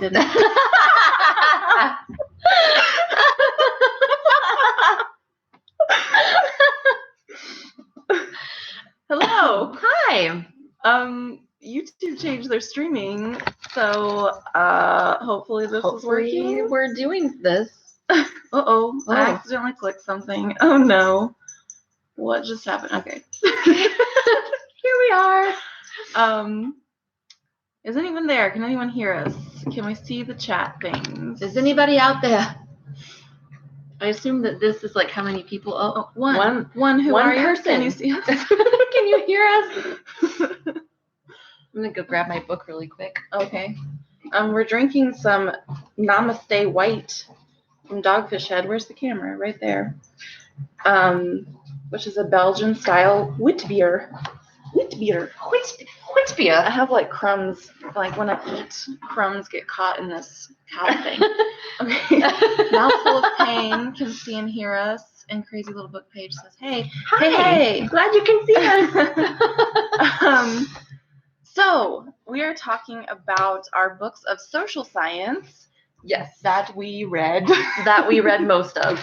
didn't. Hello. Hi. YouTube changed their streaming, so hopefully this is working. We're doing this. Uh-oh. I accidentally clicked something. Oh no. What just happened? Okay. Here we are. Is anyone there? Can anyone hear us? Can we see the chat things? Is anybody out there? I assume that this is like how many people? One. Who one are you? person. Can you see us? Can you hear us? I'm gonna go grab my book really quick. Okay. We're drinking some Namaste White from Dogfish Head. Where's the camera? Right there. Which is a Belgian style wit beer. Wit beer. I have like crumbs. Like when I eat, crumbs get caught in this cow thing. Okay. Mouthful of Pain can see and hear us. And Crazy Little Book Page says, "Hey, Hi. hey, Glad you can see us." So we are talking about our books of social science. Yes, that we read. That we read most of.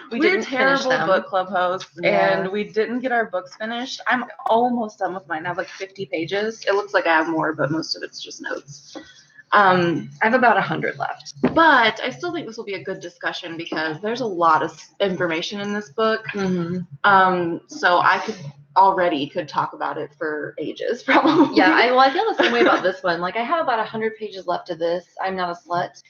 We're terrible book club hosts, and we didn't get our books finished. I'm almost done with mine. I have like 50 pages. It looks like I have more, but most of it's just notes. I have about 100 left. But I still think this will be a good discussion because there's a lot of information in this book. Mm-hmm. So I could talk about it for ages, probably. Yeah, I feel the same way about this one. Like I have about 100 pages left of this. I'm Not a Slut.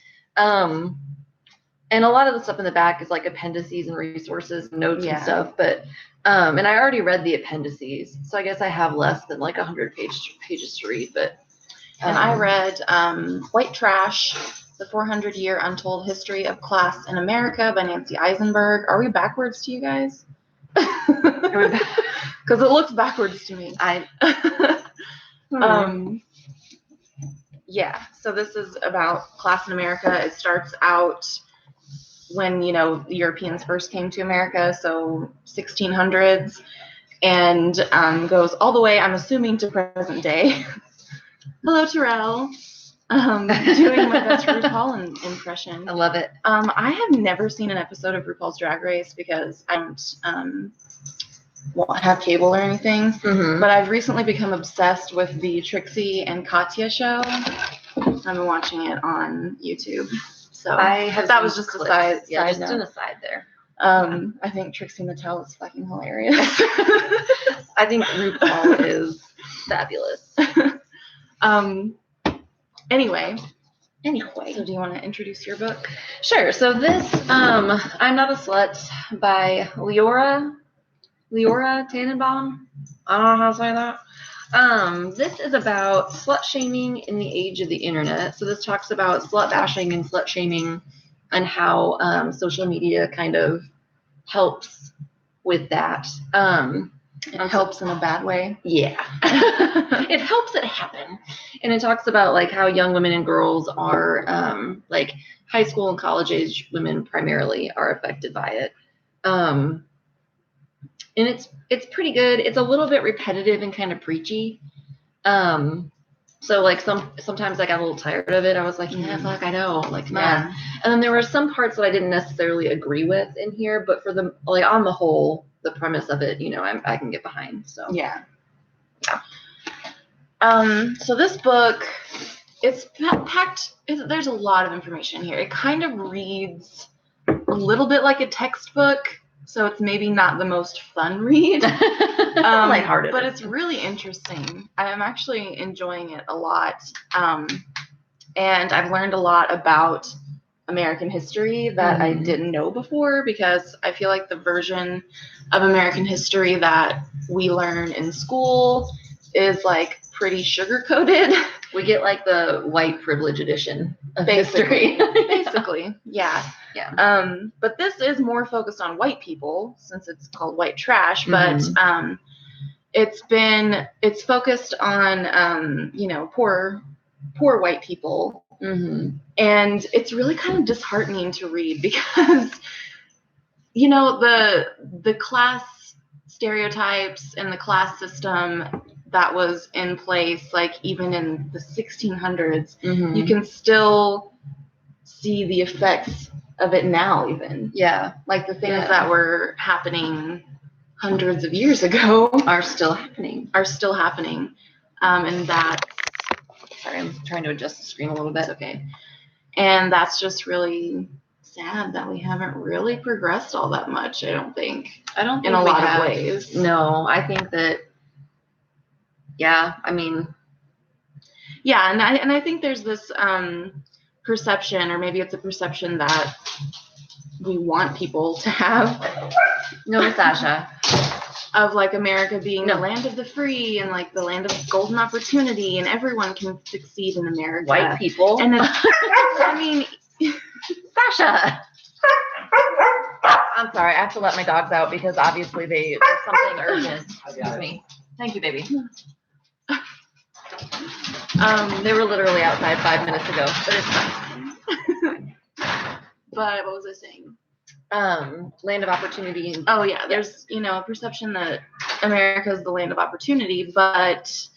And a lot of the stuff in the back is like appendices and resources and notes and stuff. But and I already read the appendices, so I guess I have less than like 100 pages to read. But and I read White Trash: The 400-Year Untold History of Class in America by Nancy Eisenberg. Are we backwards to you guys? Because it looks backwards to me. Yeah, so this is about class in America. It starts out when, the Europeans first came to America, so 1600s, and goes all the way, I'm assuming, to present day. Hello, Terrell. Doing my best RuPaul impression. I love it. I have never seen an episode of RuPaul's Drag Race because I don't have cable or anything, but I've recently become obsessed with the Trixie and Katya show. I've been watching it on YouTube. So that was just a side just note. an aside there. I think Trixie Mattel is fucking hilarious. I think RuPaul is fabulous. Anyway, so do you want to introduce your book? Sure. So this, I'm Not a Slut by Leora Tannenbaum. I don't know how to say that. This is about slut shaming in the age of the internet. So this talks about slut bashing and slut shaming and how social media kind of helps with that. It helps in a bad way. Yeah. It helps it happen. And it talks about like how young women and girls are like high school and college age women primarily are affected by it. And it's pretty good. It's a little bit repetitive and kind of preachy. So like sometimes I got a little tired of it. I was like, fuck, I know. Like, come on. And then there were some parts that I didn't necessarily agree with in here, but for the like on the whole, the premise of it, I can get behind. So yeah. So this book, it's packed. There's a lot of information here. It kind of reads a little bit like a textbook, so it's maybe not the most fun read. Lighthearted, but it's really interesting. I'm actually enjoying it a lot, and I've learned a lot about American history that I didn't know before, because I feel like the version of American history that we learn in school is like pretty sugar-coated. We get like the white privilege edition of history. Basically, yeah. But this is more focused on white people since it's called White Trash, but it's focused on poor white people. And it's really kind of disheartening to read because the class stereotypes and the class system that was in place, like even in the 1600s, Mm-hmm. you can still see the effects of it now, even. Yeah. Like the things that were happening hundreds of years ago are still happening. And that, sorry, I'm trying to adjust the screen a little bit. It's okay. And that's just really sad that we haven't really progressed all that much, I don't think. In a lot of ways. No, I think that, yeah, I mean. Yeah, and I think there's this perception, or maybe it's a perception that we want people to have. No, Sasha. Of like America being the land of the free and like the land of golden opportunity, and everyone can succeed in America. White people. And it's, I mean, Sasha. I'm sorry, I have to let my dogs out because obviously there's something urgent. Excuse me. Thank you, baby. They were literally outside 5 minutes ago, but it's fine. But what was I saying? Land of opportunity. Oh yeah, there's a perception that America is the land of opportunity, but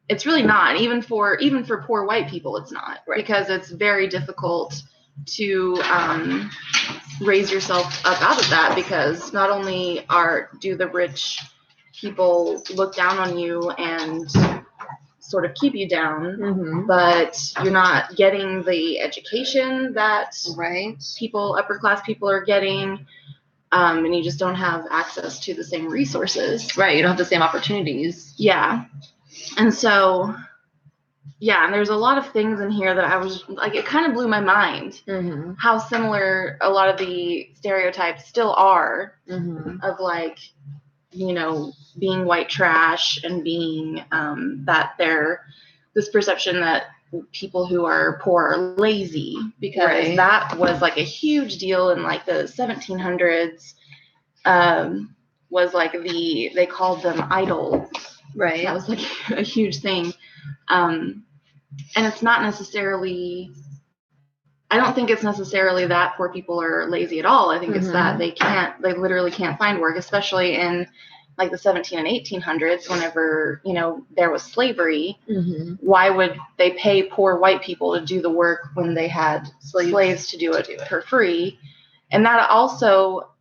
it's really not. Even for poor white people, it's not, right? Because it's very difficult to raise yourself up out of that, because not only do the rich people look down on you and sort of keep you down, mm-hmm. but you're not getting the education that upper class people are getting, and you just don't have access to the same resources. Right, you don't have the same opportunities. Yeah. And so, yeah, and there's a lot of things in here that I was like, it kind of blew my mind, mm-hmm. how similar a lot of the stereotypes still are, mm-hmm. of like, being white trash, and being this perception that people who are poor are lazy, because that was like a huge deal in like the 1700s. Was like they called them idols. Right. That was like a huge thing. And it's not necessarily, I don't think it's necessarily that poor people are lazy at all. I think mm-hmm. it's that they literally can't find work, especially in like the 17 and 1800s, whenever, there was slavery. mm-hmm. Why would they pay poor white people to do the work when they had slaves to do it for free? And that also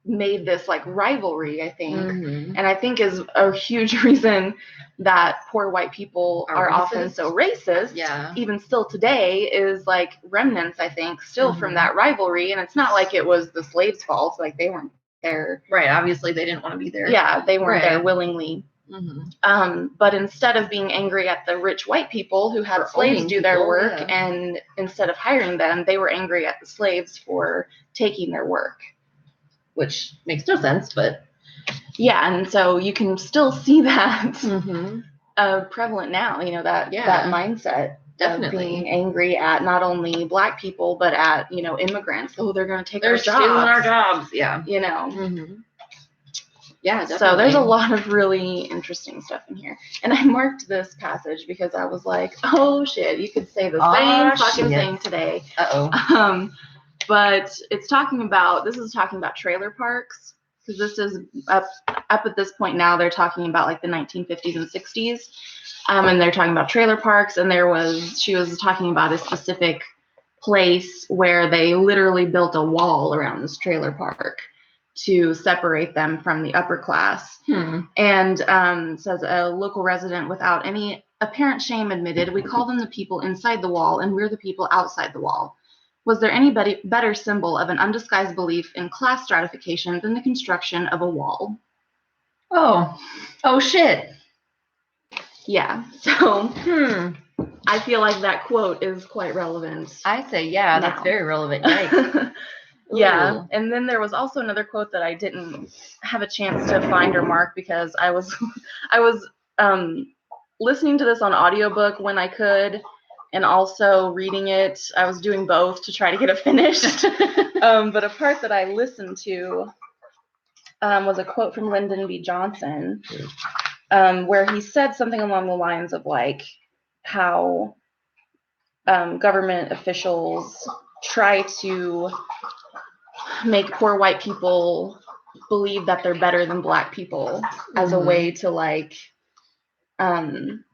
made this like rivalry, I think. mm-hmm. And I think is a huge reason that poor white people are often so racist. Yeah. Even still today, is like remnants, I think, still mm-hmm. from that rivalry. And it's not like it was the slaves' fault. Like they weren't there. Right. Obviously they didn't want to be there. Yeah, they weren't there willingly. mm-hmm. But instead of being angry at the rich white people who had slaves do their work, and instead of hiring them, they were angry at the slaves for taking their work. Which makes no sense, but yeah, and so you can still see that mm-hmm. Prevalent now. That mindset. Definitely. Of being angry at not only Black people, but at immigrants. Oh, they're going to take our jobs. They're stealing our jobs. Yeah. Mm-hmm. Yeah, definitely. So there's a lot of really interesting stuff in here, and I marked this passage because I was like, oh shit, you could say the same fucking thing today. But this is talking about trailer parks, because this is up at this point now. They're talking about like the 1950s and 60s, and they're talking about trailer parks. And she was talking about a specific place where they literally built a wall around this trailer park to separate them from the upper class. And says, a local resident without any apparent shame admitted, "We call them the people inside the wall, and we're the people outside the wall. Was there any better symbol of an undisguised belief in class stratification than the construction of a wall?" Oh shit. Yeah. So I feel like that quote is quite relevant. I say, yeah, that's very relevant. Yikes. Yeah. And then there was also another quote that I didn't have a chance to find or mark, because I was listening to this on audiobook when I could, and also reading it. I was doing both to try to get it finished. But a part that I listened to was a quote from Lyndon B. Johnson, where he said something along the lines of like how government officials try to make poor white people believe that they're better than Black people as a way to like gain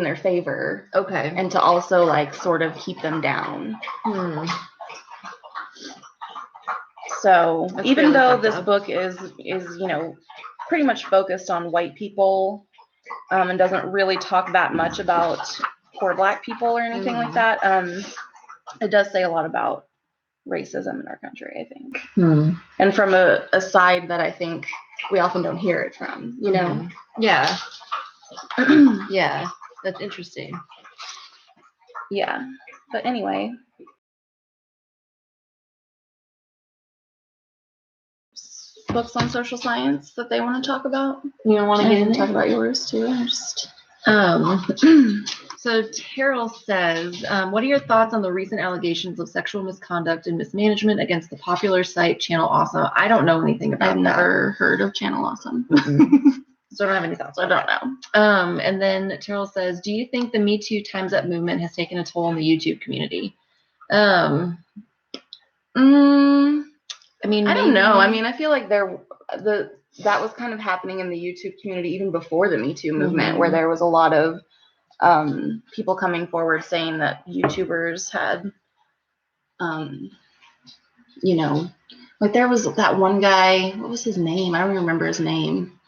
their favor. Okay. And to also like sort of keep them down. So That's even really though fucked this up. book is pretty much focused on white people, and doesn't really talk that much about poor Black people or anything like that, it does say a lot about racism in our country, I think. And from a side that I think we often don't hear it from, Yeah. Yeah, that's interesting. Yeah, but anyway. Books on social science that they want to talk about. You don't want to get in talk about yours too. So Terrell says, what are your thoughts on the recent allegations of sexual misconduct and mismanagement against the popular site Channel Awesome? I don't know anything about that. I've never heard of Channel Awesome. So I don't have any thoughts. I don't know. And then Terrell says, do you think the Me Too Time's Up movement has taken a toll on the YouTube community? I mean, I don't know. I mean, I feel like that was kind of happening in the YouTube community even before the Me Too movement, where there was a lot of people coming forward saying that YouTubers had, like there was that one guy. What was his name? I don't even remember his name,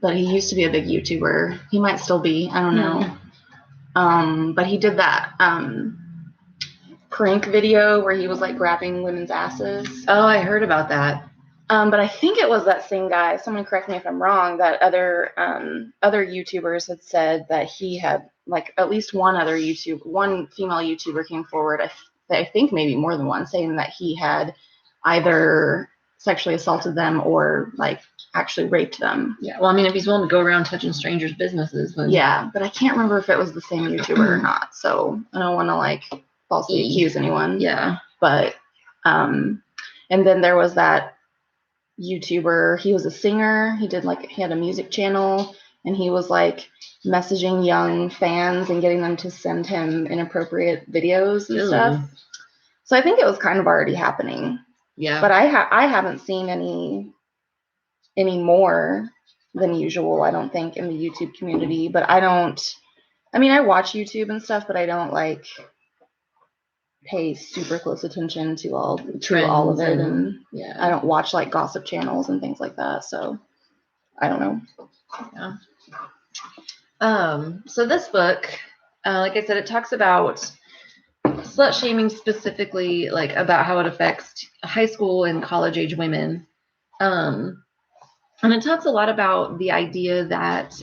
but he used to be a big YouTuber. He might still be. I don't know. But he did that prank video where he was like grabbing women's asses. Oh, I heard about that. But I think it was that same guy. Someone correct me if I'm wrong. That other YouTubers had said that he had like at least one female YouTuber came forward. I think maybe more than one, saying that he had either sexually assaulted them or like actually raped them. Yeah. Well, I mean, if he's willing to go around touching strangers' businesses, then yeah. But I can't remember if it was the same YouTuber or not. So I don't want to like falsely accuse anyone. Yeah. But and then there was that YouTuber. He was a singer. He had a music channel, and he was like messaging young fans and getting them to send him inappropriate videos and stuff. So I think it was kind of already happening. Yeah. But I haven't seen any more than usual, I don't think, in the YouTube community. But I watch YouTube and stuff, but I don't like pay super close attention to all of it, and I don't watch like gossip channels and things like that, so I don't know. So this book, like I said, it talks about slut shaming, specifically like about how it affects high school and college age women, and it talks a lot about the idea that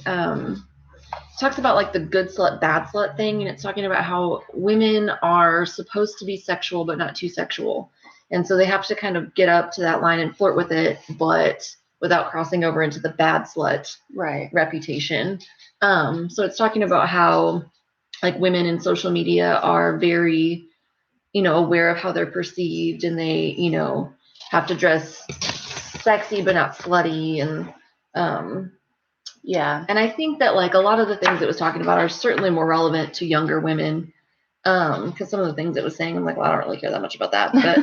talks about like the good slut, bad slut thing. And it's talking about how women are supposed to be sexual, but not too sexual. And so they have to kind of get up to that line and flirt with it, but without crossing over into the bad slut reputation. So it's talking about how like women in social media are very, aware of how they're perceived, and they, have to dress sexy, but not slutty. And, and I think that like a lot of the things it was talking about are certainly more relevant to younger women, because some of the things it was saying, I'm like, well, I don't really care that much about that. But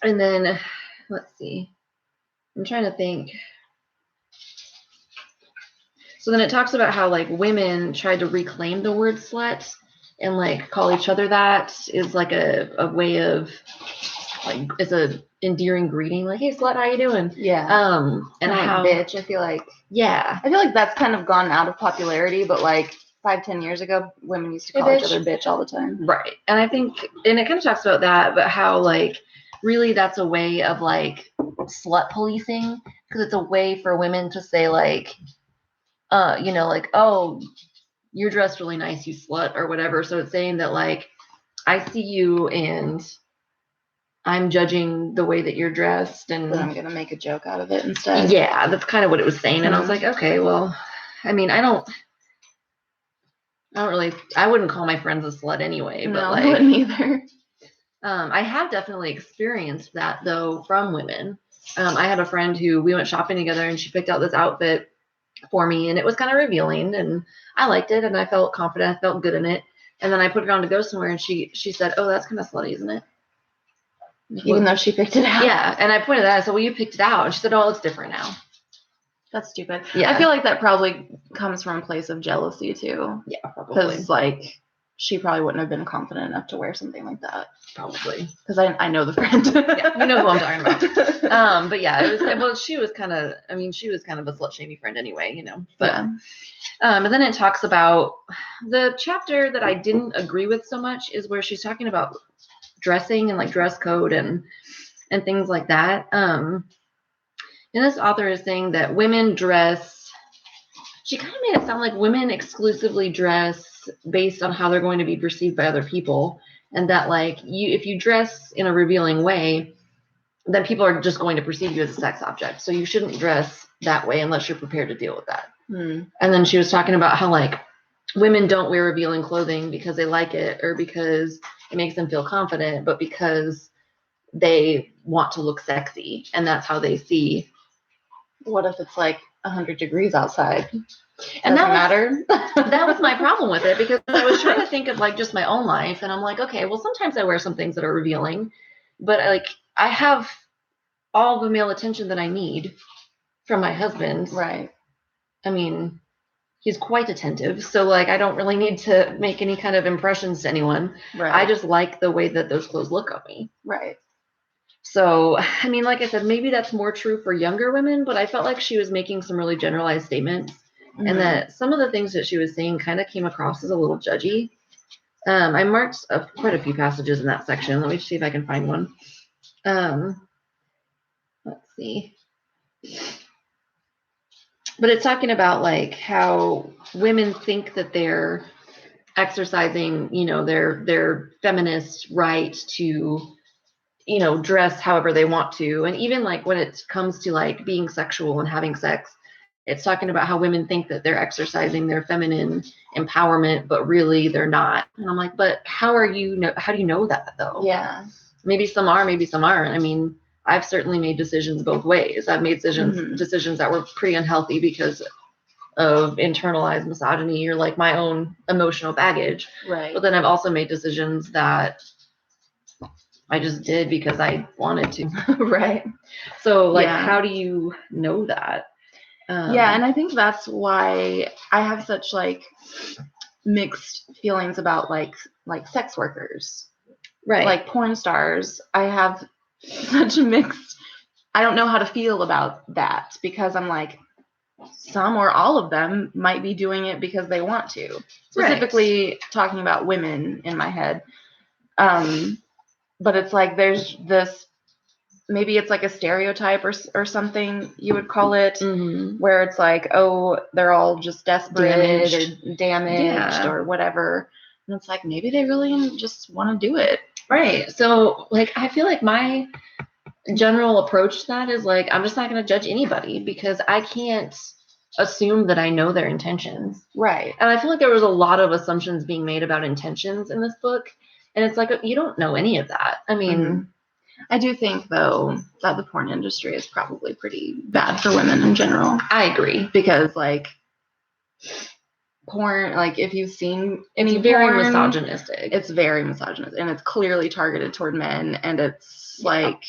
and then let's see, I'm trying to think. So then it talks about how like women tried to reclaim the word slut and like call each other that is like a way of like, it's a endearing greeting, like, hey slut, how you doing? And like, how bitch, I feel like that's kind of gone out of popularity, but like 5-10 years ago women used to call each other bitch all the time, right? And I think, and it kind of talks about that, but how like really that's a way of like slut policing, because it's a way for women to say like like, oh, you're dressed really nice, you slut, or whatever. So it's saying that like I see you and I'm judging the way that you're dressed, and but I'm gonna make a joke out of it instead. Yeah, that's kind of what it was saying. And I was like, okay, well, I mean, I wouldn't call my friends a slut anyway, but no, like, I wouldn't either. I have definitely experienced that though from women. I had a friend who we went shopping together, and she picked out this outfit for me, and it was kind of revealing, and I liked it, and I felt confident, I felt good in it. And then I put it on to go somewhere, and she said, oh, that's kind of slutty, isn't it? Even though she picked it out. Yeah. And I pointed out, I said, well, you picked it out. And she said, oh, it's different now. That's stupid. Yeah. I feel like that probably comes from a place of jealousy too. Yeah, probably. Because like she probably wouldn't have been confident enough to wear something like that. Probably. Because I know the friend. Yeah, you know who I'm talking about. But yeah, it was. Well, she was kind of a slut shamey friend anyway, you know. But yeah. And then it talks about the chapter that I didn't agree with so much is where she's talking about dressing and like dress code and things like that. And this author is saying that women dress. She kind of made it sound like women exclusively dress based on how they're going to be perceived by other people, and that like if you dress in a revealing way, then people are just going to perceive you as a sex object. So you shouldn't dress that way unless you're prepared to deal with that. And then she was talking about how like women don't wear revealing clothing because they like it or because it makes them feel confident, but because they want to look sexy, and that's how they see. What if it's like 100 degrees outside? And that matter. That was my problem with it, because I was trying to think of like just my own life, and I'm like, okay, well, sometimes I wear some things that are revealing, but like I have all the male attention that I need from my husband. Right. I mean, he's quite attentive, so like I don't really need to make any kind of impressions to anyone. Right. I just like the way that those clothes look on me. Right. So, I mean, like I said, maybe that's more true for younger women, but I felt like she was making some really generalized statements, and that some of the things that she was saying kind of came across as a little judgy. I marked quite a few passages in that section. Let me see if I can find one. Let's see. But it's talking about like how women think that they're exercising, you know, their feminist right to, you know, dress however they want to. And even like when it comes to like being sexual and having sex, it's talking about how women think that they're exercising their feminine empowerment, but really they're not. And I'm like, but how do you know that though? Yeah. Maybe some are, maybe some aren't. I mean, I've certainly made decisions both ways. I've made decisions that were pretty unhealthy because of internalized misogyny or like my own emotional baggage. Right. But then I've also made decisions that I just did because I wanted to. Right. So like, how do you know that? Yeah, and I think that's why I have such like mixed feelings about like sex workers. Right. Like porn stars. I have such mixed, I don't know how to feel about that, because I'm like, some or all of them might be doing it because they want to. Specifically talking about women in my head. But it's like there's this, maybe it's like a stereotype or something you would call it, where it's like, oh, they're all just desperate or damaged or whatever. And it's like, maybe they really just want to do it. Right. So like, I feel like my general approach to that is like, I'm just not going to judge anybody because I can't assume that I know their intentions. Right. And I feel like there was a lot of assumptions being made about intentions in this book. And it's like, you don't know any of that. I mean, I do think, though, that the porn industry is probably pretty bad for women in general. I agree. Because, like, porn, like, if you've seen any very porn, misogynistic. It's very misogynist. And it's clearly targeted toward men. And it's, like,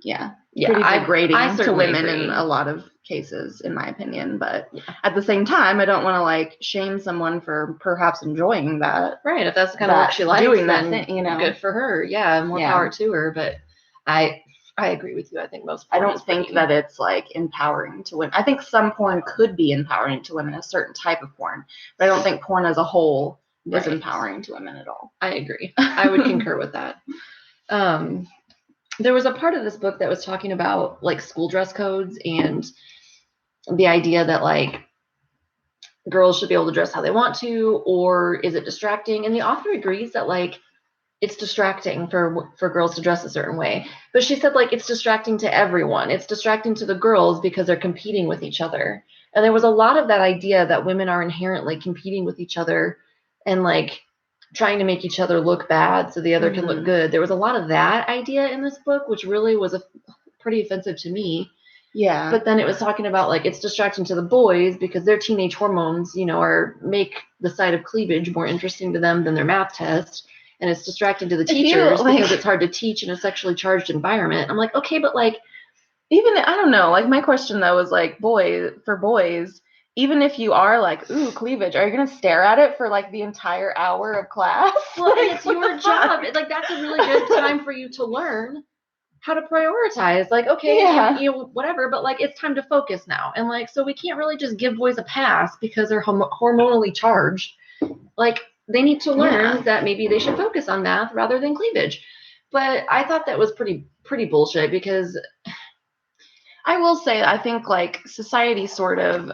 pretty degrading to women in a lot of cases, in my opinion. But at the same time, I don't want to, like, shame someone for perhaps enjoying that. Right. If that's the kind of work she likes, doing then that thing, you know. Good for her. Yeah, more power to her. But I agree with you. I think I don't think that it's like empowering to women. I think some porn could be empowering to women, a certain type of porn, but I don't think porn as a whole is empowering to women at all. I agree. I would concur with that. There was a part of this book that was talking about like school dress codes and the idea that like girls should be able to dress how they want to, or is it distracting? And the author agrees that like it's distracting for girls to dress a certain way. But she said like it's distracting to everyone. It's distracting to the girls because they're competing with each other. And there was a lot of that idea that women are inherently competing with each other and like trying to make each other look bad so the other can look good. There was a lot of that idea in this book, which really was pretty offensive to me. Yeah. But then it was talking about like it's distracting to the boys because their teenage hormones, you know, make the sight of cleavage more interesting to them than their math test. And it's distracting to the teachers because it's hard to teach in a sexually charged environment. I'm like, okay, but like even, I don't know, like my question though is like, for boys, even if you are like, ooh, cleavage, are you going to stare at it for like the entire hour of class? Well, Like, and it's your job. Like, that's a really good time for you to learn how to prioritize. Like, okay, Yeah. you whatever, but like, it's time to focus now. And like, so we can't really just give boys a pass because they're hormonally charged. Like, they need to learn that maybe they should focus on math rather than cleavage. But I thought that was pretty bullshit, because I will say, I think like society sort of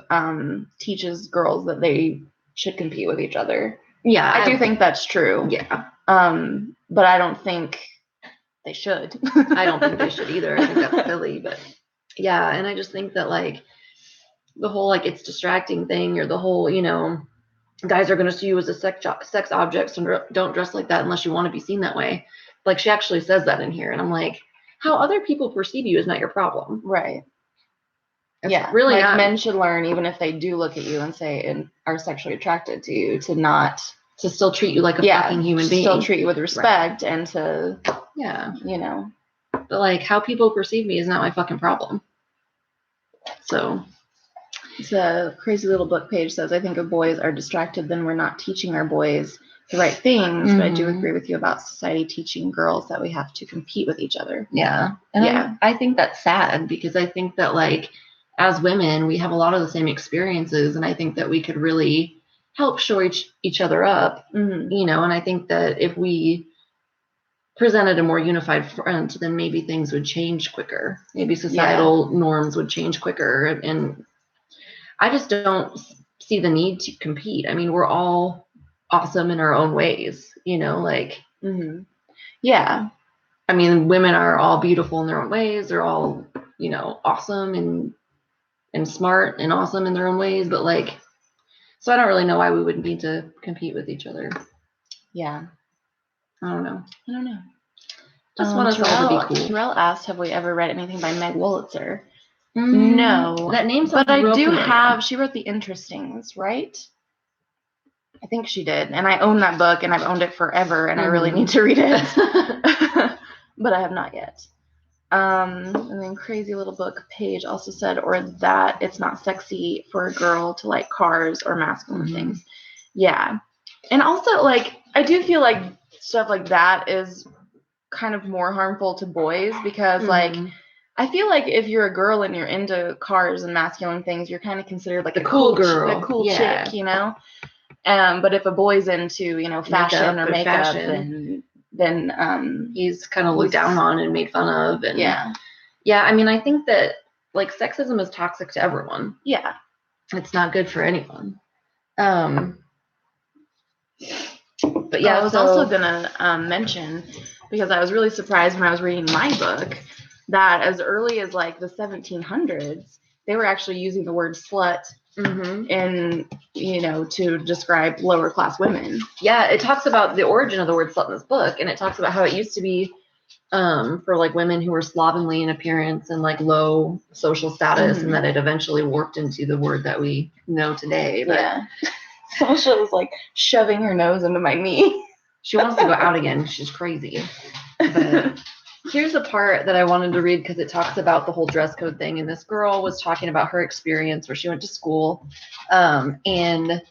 teaches girls that they should compete with each other. yeah, I do think that's true. Yeah. But I don't think they should. I don't think they should either. I think that's silly, but yeah. And I just think that like the whole like it's distracting thing, or the whole, guys are going to see you as a sex object, so don't dress like that unless you want to be seen that way. Like, she actually says that in here, and I'm like, how other people perceive you is not your problem. Right. It's really like not. Men should learn, even if they do look at you and say and are sexually attracted to you, to still treat you like a fucking human being. Still treat you with respect, right. And to But like, how people perceive me is not my fucking problem. So it's a crazy little book page says, I think if boys are distracted, then we're not teaching our boys the right things. Mm-hmm. But I do agree with you about society teaching girls that we have to compete with each other. Yeah. And I think that's sad, because I think that like, as women, we have a lot of the same experiences, and I think that we could really help shore each other up, mm-hmm. And I think that if we presented a more unified front, then maybe things would change quicker. Maybe societal norms would change quicker, and I just don't see the need to compete. I mean, we're all awesome in our own ways, like, mm-hmm. Yeah. I mean, women are all beautiful in their own ways. They're all, awesome and smart and awesome in their own ways. But like, so I don't really know why we would need to compete with each other. Yeah. I don't know. Just want us all to be cool. Terrell asked, have we ever read anything by Meg Wolitzer? No. That name sounds But I do familiar. have, she wrote The Interestings, right? I think she did. And I own that book, and I've owned it forever, and I really need to read it. But I have not yet. And then Crazy Little Book page also said, or that it's not sexy for a girl to like cars or masculine things. Yeah. And also, like, I do feel like stuff like that is kind of more harmful to boys, because like, I feel like if you're a girl and you're into cars and masculine things, you're kind of considered like a cool girl, a cool chick, But if a boy's into, fashion or makeup, then he's kind of looked down on and made fun of. And I mean, I think that like sexism is toxic to everyone. Yeah. It's not good for anyone. But I was also gonna mention, because I was really surprised when I was reading my book, that as early as like the 1700s, they were actually using the word slut in, to describe lower class women. Yeah, it talks about the origin of the word slut in this book, and it talks about how it used to be for like women who were slovenly in appearance and like low social status, and that it eventually warped into the word that we know today. But Sasha was like shoving her nose into my knee. She wants to go out again. She's crazy. But here's the part that I wanted to read, because it talks about the whole dress code thing. And this girl was talking about her experience where she went to school. And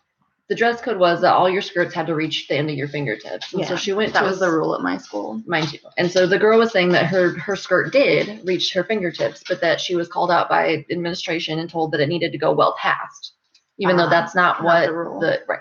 the dress code was that all your skirts had to reach the end of your fingertips. And so she went that was the rule at my school. Mine too. And so the girl was saying that her skirt did reach her fingertips, but that she was called out by administration and told that it needed to go well past, even though that's not what the rule. Right.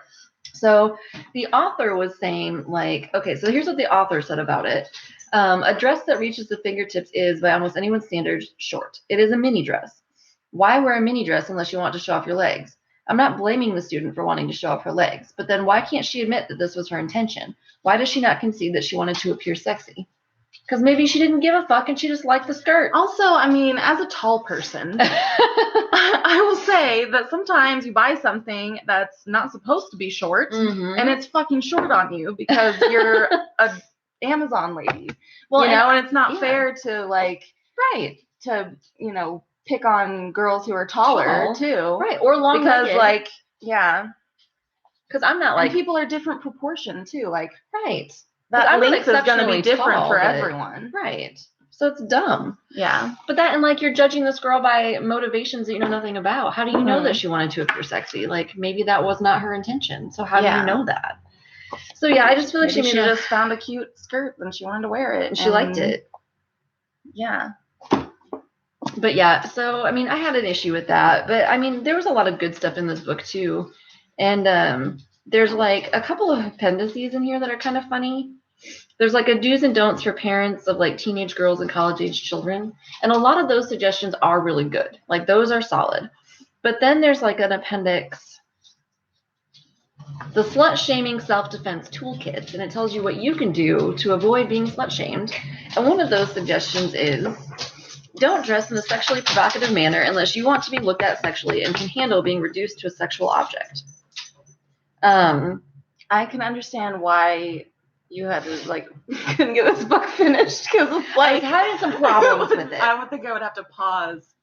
So the author was saying, like, okay, so here's what the author said about it. A dress that reaches the fingertips is, by almost anyone's standards, short. It is a mini dress. Why wear a mini dress unless you want to show off your legs? I'm not blaming the student for wanting to show off her legs, but then why can't she admit that this was her intention? Why does she not concede that she wanted to appear sexy? Because maybe she didn't give a fuck and she just liked the skirt. Also, I mean, as a tall person, I will say that sometimes you buy something that's not supposed to be short, and it's fucking short on you because you're a Amazon lady. Well, and it's not fair to pick on girls who are taller too. Right. Or long legged. Because I'm not like, and people are different proportion too. Like, right. That length is going to be different for everyone. Right. So it's dumb. Yeah. But that, and like, you're judging this girl by motivations that you know nothing about. How do you know that she wanted to appear sexy? Like, maybe that was not her intention. So how do you know that? So yeah, I just feel like maybe she just found a cute skirt and she wanted to wear it. And she liked it. Yeah. But yeah, so I mean, I had an issue with that. But I mean, there was a lot of good stuff in this book too. And there's like a couple of appendices in here that are kind of funny. There's like a do's and don'ts for parents of like teenage girls and college age children. And a lot of those suggestions are really good. Like, those are solid. But then there's like an appendix, the slut shaming self-defense toolkit, and it tells you what you can do to avoid being slut shamed. And one of those suggestions is, don't dress in a sexually provocative manner unless you want to be looked at sexually and can handle being reduced to a sexual object. I can understand why you had to, like, couldn't get this book finished, because like, I was having some problems with it. I would think I would have to pause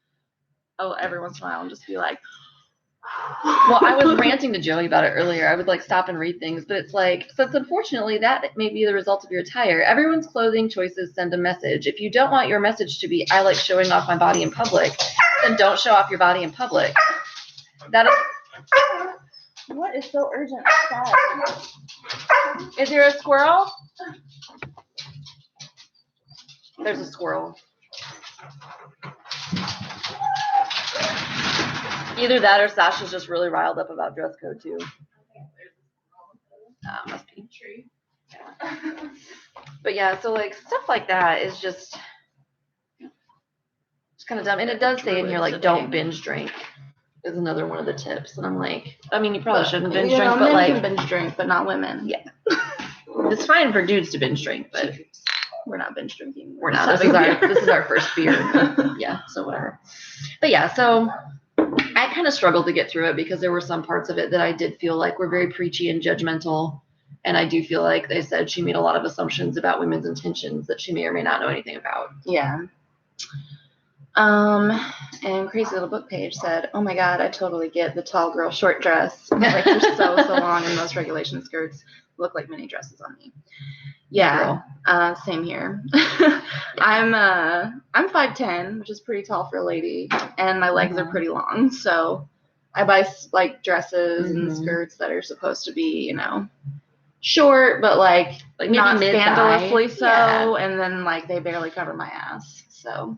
every once in a while and just be like, well, I was ranting to Joey about it earlier. I would like stop and read things, but it's like, since unfortunately that may be the result of your attire, everyone's clothing choices send a message. If you don't want your message to be, I like showing off my body in public, then don't show off your body in public. That is. What is so urgent? Is there a squirrel? There's a squirrel. Either that or Sasha's just really riled up about dress code too. Must be true. Yeah. But yeah, so like stuff like that is just kind of dumb. And it does say in here like, don't binge drink is another one of the tips. And I'm like, I mean, you probably shouldn't binge drink, but men like, can binge drink, but not women. Yeah. It's fine for dudes to binge drink, but we're not binge drinking. We're not. This is our first beer. Yeah, so whatever. But yeah, so I kind of struggled to get through it because there were some parts of it that I did feel like were very preachy and judgmental. And I do feel like they said she made a lot of assumptions about women's intentions that she may or may not know anything about. Yeah. And Crazy Little Book Page said, "Oh my God, I totally get the tall girl short dress. Like, you're so long, and most regulation skirts look like mini dresses on me." Yeah, same here. I'm 5'10", which is pretty tall for a lady, and my legs are pretty long, so I buy like dresses and skirts that are supposed to be, you know, short, but like not scandalously so, and then like they barely cover my ass. So,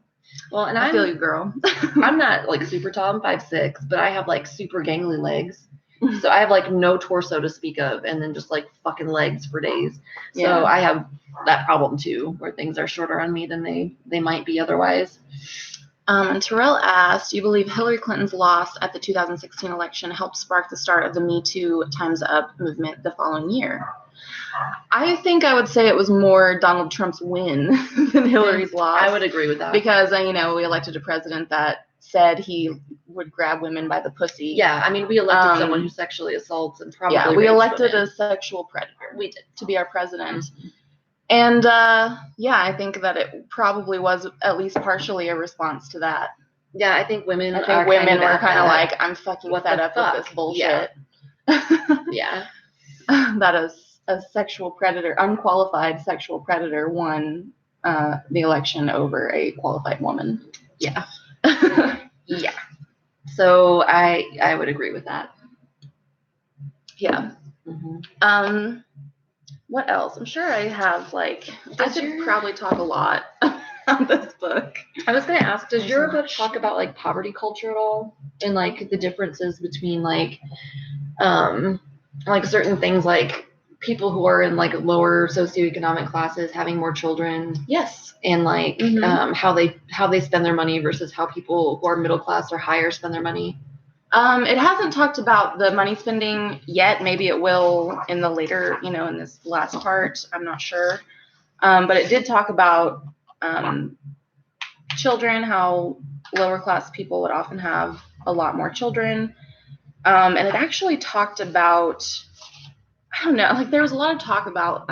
well, and I feel you, girl. I'm not like super tall. I'm 5'6", but I have like super gangly legs. So I have like no torso to speak of, and then just like fucking legs for days. So yeah. I have that problem too, where things are shorter on me than they might be otherwise. And Terrell asked, "Do you believe Hillary Clinton's loss at the 2016 election helped spark the start of the Me Too Time's Up movement the following year?" I think I would say it was more Donald Trump's win than Hillary's loss. I would agree with that. Because, you know, we elected a president that said he would grab women by the pussy. Yeah, I mean, we elected someone who sexually assaults and probably we elected a sexual predator. We did. To be our president. Mm-hmm. And, yeah, I think that it probably was at least partially a response to that. Yeah, I think women were kind of like, I'm fucking fed up with this bullshit. Yeah. That is a sexual predator, unqualified sexual predator won the election over a qualified woman. Yeah. Yeah. So I would agree with that. Yeah. Mm-hmm. What else? I'm sure I have I should probably talk a lot about this book. I was going to ask, does your book talk about like poverty culture at all? And like the differences between like certain things like people who are in like lower socioeconomic classes having more children? Yes. And like how they spend their money versus how people who are middle class or higher spend their money? It hasn't talked about the money spending yet. Maybe it will in the later, in this last part. I'm not sure. But it did talk about children, how lower class people would often have a lot more children. And it actually talked about, I don't know, there was a lot of talk about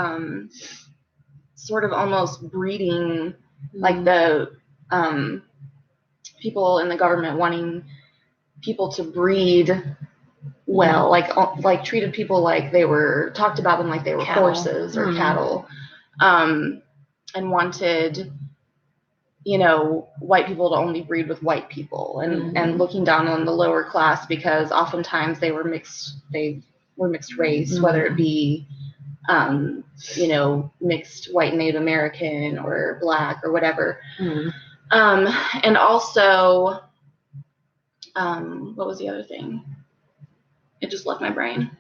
sort of almost breeding, like the people in the government wanting people to breed well, like treated people like they were, talked about them like they were horses or cattle, and wanted white people to only breed with white people, and looking down on the lower class because oftentimes they were mixed race, whether it be mixed white Native American or Black or whatever. And also, what was the other thing? It just left my brain.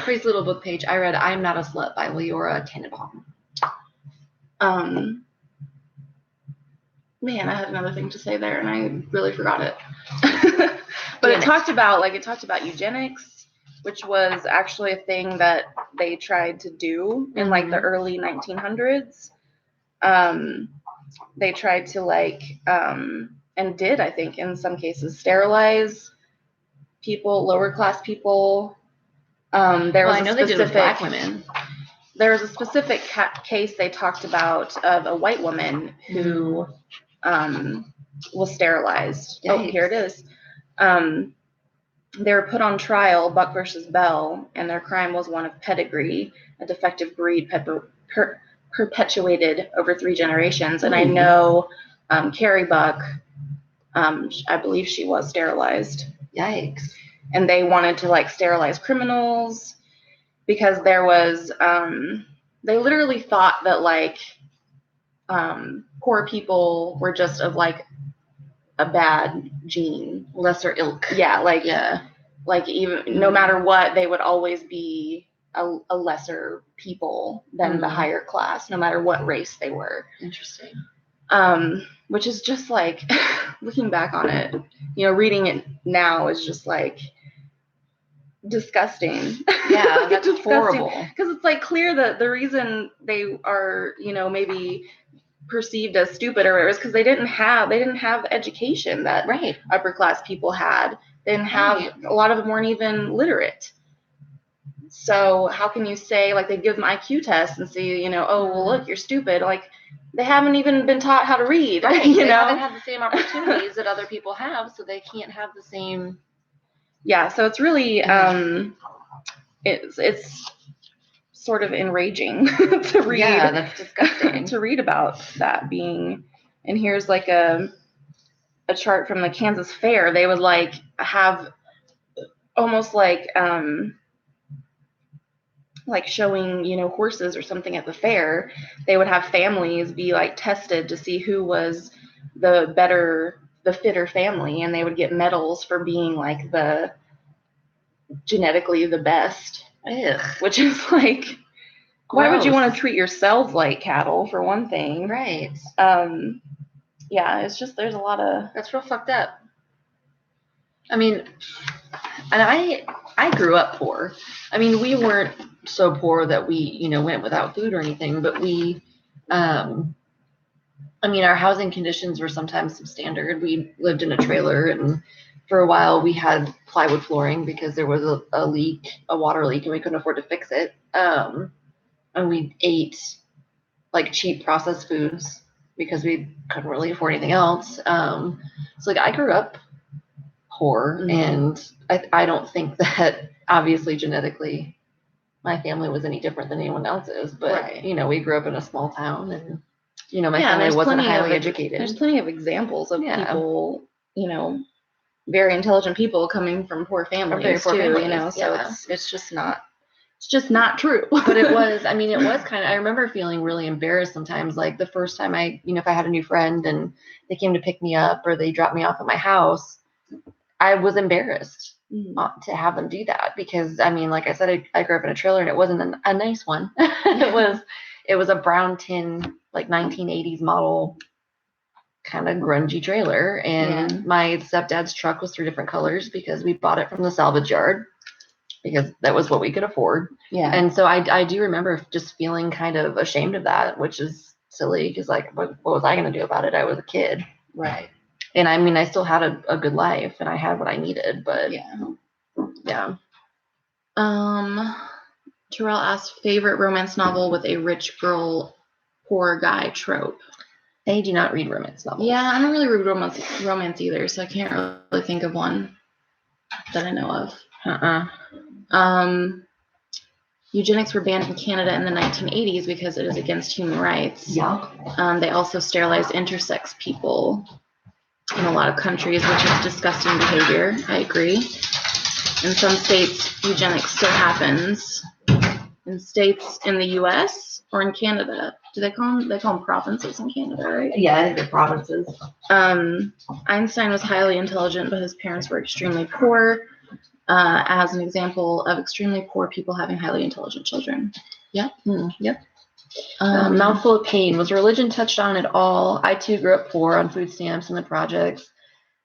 Crazy Little Book page. I read I'm Not a Slut by Leora Tannenbaum. Man, I had another thing to say there and I really forgot it. But it talked about eugenics, which was actually a thing that they tried to do in like the early 1900s. They tried to and did, I think, in some cases, sterilize people, lower class people. They did with Black women. There was a specific case they talked about of a white woman who was sterilized. Yikes. Oh, here it is. They were put on trial, Buck versus Bell, and their crime was one of pedigree, a defective breed perpetuated over 3 generations. And I know Carrie Buck, I believe she was sterilized. Yikes. And they wanted to sterilize criminals because there was, they literally thought that poor people were just of a bad gene, lesser ilk. Yeah, even no matter what, they would always be a lesser people than the higher class, no matter what race they were. Interesting. Which is just looking back on it, reading it now is just disgusting. Yeah, that's horrible. Because it's clear that the reason they are, maybe perceived as stupid or whatever is because they didn't have education that upper class people had. They didn't have, a lot of them weren't even literate. So how can you say they give them IQ tests and see, oh well, look, you're stupid. They haven't even been taught how to read. Right. They haven't had the same opportunities that other people have, so they can't have the same. Yeah, so it's really it's sort of enraging to read. Yeah, that's disgusting. To read about that being, and here's a chart from the Kansas Fair. They would have almost showing horses or something at the fair. They would have families be tested to see who was the fitter family, and they would get medals for being the genetically the best. Ugh. Which is why would you want to treat yourselves like cattle, for one thing? Right. Yeah, it's just there's a lot of that's real fucked up. I mean, and I grew up poor. I mean, we weren't so poor that we, went without food or anything, but we, our housing conditions were sometimes substandard. We lived in a trailer, and for a while we had plywood flooring because there was a leak, a water leak, and we couldn't afford to fix it. And we ate cheap processed foods because we couldn't really afford anything else. So I grew up poor, and I don't think that obviously genetically my family was any different than anyone else's, but we grew up in a small town, and my family wasn't highly educated. There's plenty of examples of people, very intelligent people coming from poor families too, so it's just not true. But it was kind of, I remember feeling really embarrassed sometimes, the first time if I had a new friend and they came to pick me up or they dropped me off at my house, I was embarrassed to have them do that because, like I said, I grew up in a trailer, and it wasn't a nice one. It was a brown tin, 1980s model, kind of grungy trailer. And my stepdad's truck was 3 different colors because we bought it from the salvage yard because that was what we could afford. Yeah. And so I do remember just feeling kind of ashamed of that, which is silly because what was I going to do about it? I was a kid. Right. And I still had a good life, and I had what I needed, but yeah. Terrell asked, favorite romance novel with a rich girl, poor guy trope. I do not read romance novels. Yeah, I don't really read romance either, so I can't really think of one that I know of. Eugenics were banned in Canada in the 1980s because it is against human rights. Yeah. They also sterilized intersex people in a lot of countries, which is disgusting behavior. I agree. In some states, eugenics still happens. In states in the U.S. or in Canada, do they call them provinces in Canada, right? Yeah, I think they're provinces. Einstein was highly intelligent, but his parents were extremely poor. As an example of extremely poor people having highly intelligent children. Yep. Yep. Mouthful of pain. Was religion touched on at all? I too grew up poor on food stamps and the projects,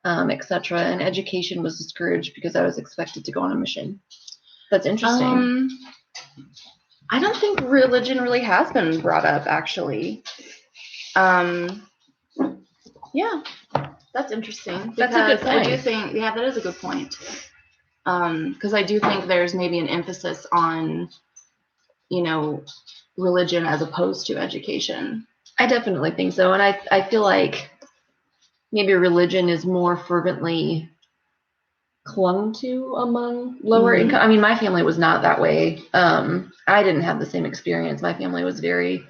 etc. And education was discouraged because I was expected to go on a mission. That's interesting. I don't think religion really has been brought up, actually. Yeah, that's interesting. That's a good point. I do think, yeah, that is a good point. Because I do think there's maybe an emphasis on, religion as opposed to education. I definitely think so. And I feel like maybe religion is more fervently clung to among lower income. I mean, my family was not that way. I didn't have the same experience. My family was very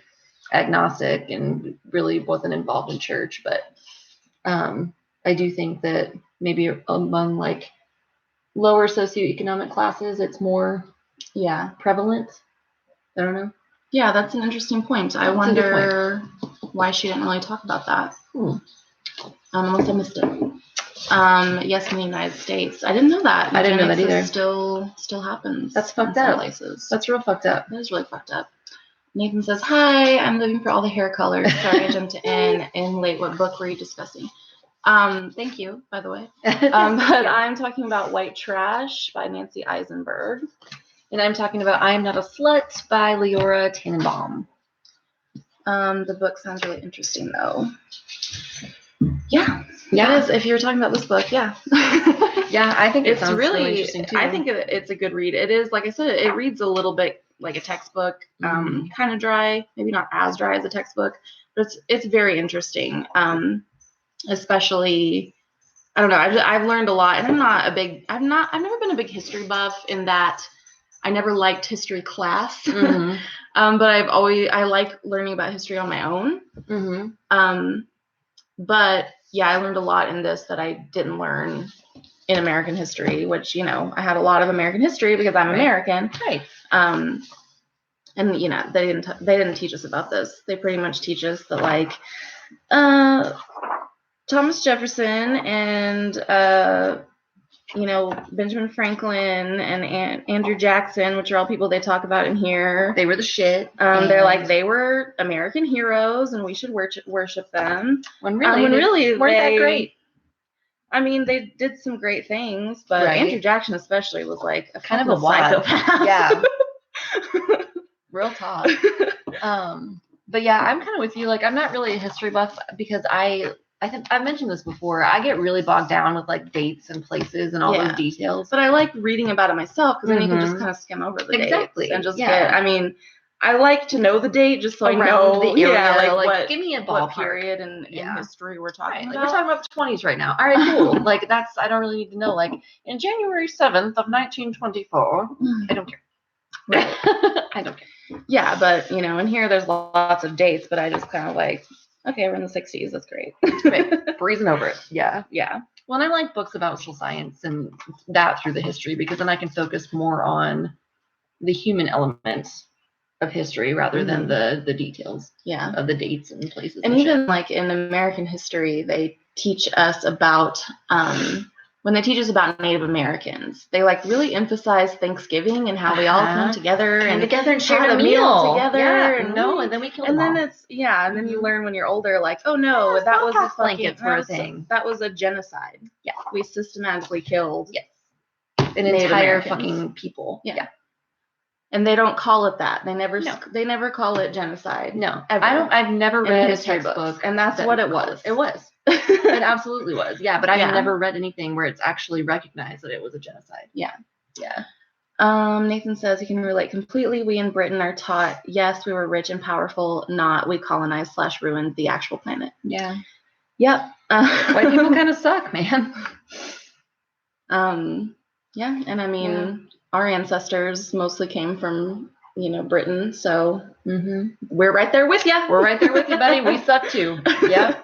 agnostic and really wasn't involved in church. But I do think that maybe among like lower socioeconomic classes, it's more prevalent. I don't know. Yeah, that's an interesting point. I wonder why she didn't really talk about that. Unless I missed it. Yes, in the United States. I didn't know that. I didn't know that either. Still happens. That's fucked up. Places. That's real fucked up. That is really fucked up. Nathan says, "Hi, I'm looking for all the hair colors. Sorry I jumped in late. What book were you discussing?" Thank you, by the way. But I'm talking about White Trash by Nancy Eisenberg. And I'm talking about I Am Not a Slut by Leora Tannenbaum. The book sounds really interesting, though. Yeah. It is. If you're talking about this book, yeah. Yeah, I think it sounds really interesting, too. I think it's a good read. It is, like I said, it reads a little bit like a textbook, kind of dry, maybe not as dry as a textbook, but it's very interesting. Especially, I don't know, I've learned a lot, and I've never been a big history buff in that I never liked history class, but I like learning about history on my own. But yeah, I learned a lot in this that I didn't learn in American history, which, I had a lot of American history because I'm American. Right. And they didn't teach us about this. They pretty much teach us that, like, Thomas Jefferson and Benjamin Franklin and Andrew Jackson, which are all people they talk about in here. They were the shit. They're like, they were American heroes and we should worship them. When really they weren't that great. I mean, they did some great things, but Andrew Jackson especially was like a kind of a psychopath. Yeah. Real talk. But yeah, I'm kind of with you. Like, I'm not really a history buff because I think I've mentioned this before. I get really bogged down with like dates and places and all those details. But I like reading about it myself because then you can just kind of skim over the dates and just get. I mean, I like to know the date just so I know the area. Yeah, like what, give me a ballpark. What period in history we're talking about. Like, we're talking about the 20s right now. All right, cool. Like, I don't really need to know. Like, in January 7th of 1924, I don't care. Right. I don't care. Yeah, but in here there's lots of dates, but I just kind of like, okay, we're in the 60s. That's great. Right. Breezing over it. Yeah. Yeah. Well, and I like books about social science and that through the history because then I can focus more on the human elements of history rather than the details of the dates and places. And even like in American history, they teach us about when they teach us about Native Americans, they like really emphasize Thanksgiving and how we all come together and share a meal together. Yeah, and then we kill them all. And then and then you learn when you're older, like, oh no, that was a blankets were a thing. That was a genocide. Yeah, we systematically killed an entire fucking people. Yeah. And they don't call it that. They never call it genocide. No, ever. I've never read a textbook, and that's what it was. It was. It absolutely was. Yeah, but I've never read anything where it's actually recognized that it was a genocide. Yeah. Yeah. Nathan says he can relate completely. We in Britain are taught, yes, we were rich and powerful, not we colonized/ruined the actual planet. Yeah. Yep. White people kind of suck, man. Yeah, and I mean, our ancestors mostly came from Britain. So Mm-hmm. we're right there with you. We're right there with you, buddy. We suck too. Yeah.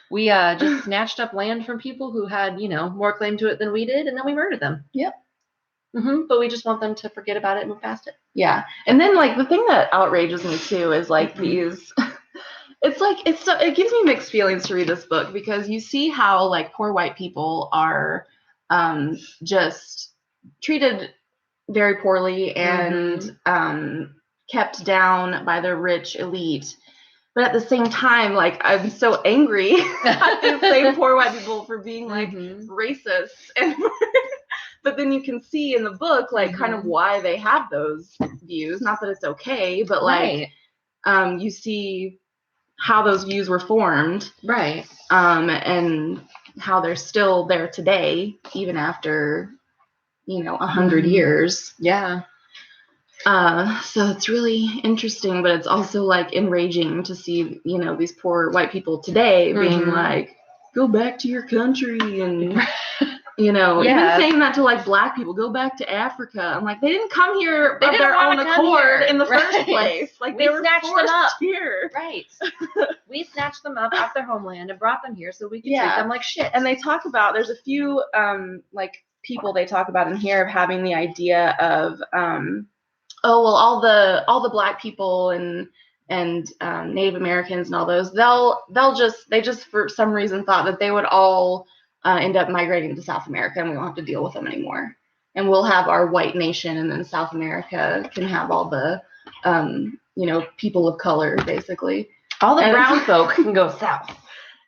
We just snatched up land from people who had, more claim to it than we did, and then we murdered them. Yep. Mm-hmm. But we just want them to forget about it and move past it. Yeah. And then like the thing that outrages me too is like these it gives me mixed feelings to read this book, because you see how like poor white people are just treated very poorly and kept down by the rich elite. But at the same time, like, I'm so angry at these same poor white people for being like racist. And but then you can see in the book like kind of why they have those views. Not that it's okay, but like you see how those views were formed. Right. And how they're still there today, even after 100 years. Yeah. So it's really interesting, but it's also like enraging to see, these poor white people today being like, go back to your country, and even saying that to like black people, go back to Africa. I'm like, they didn't come here of their own accord in the first place. Like they were snatched them up here. Right. We snatched them up off their homeland and brought them here so we could treat them like shit. And they talk about, there's a few like people they talk about in here of having the idea of all the black people and Native Americans and all those, they just for some reason thought that they would all end up migrating to South America, and we won't have to deal with them anymore, and we'll have our white nation, and then South America can have all the people of color, basically. All the brown folk can go south.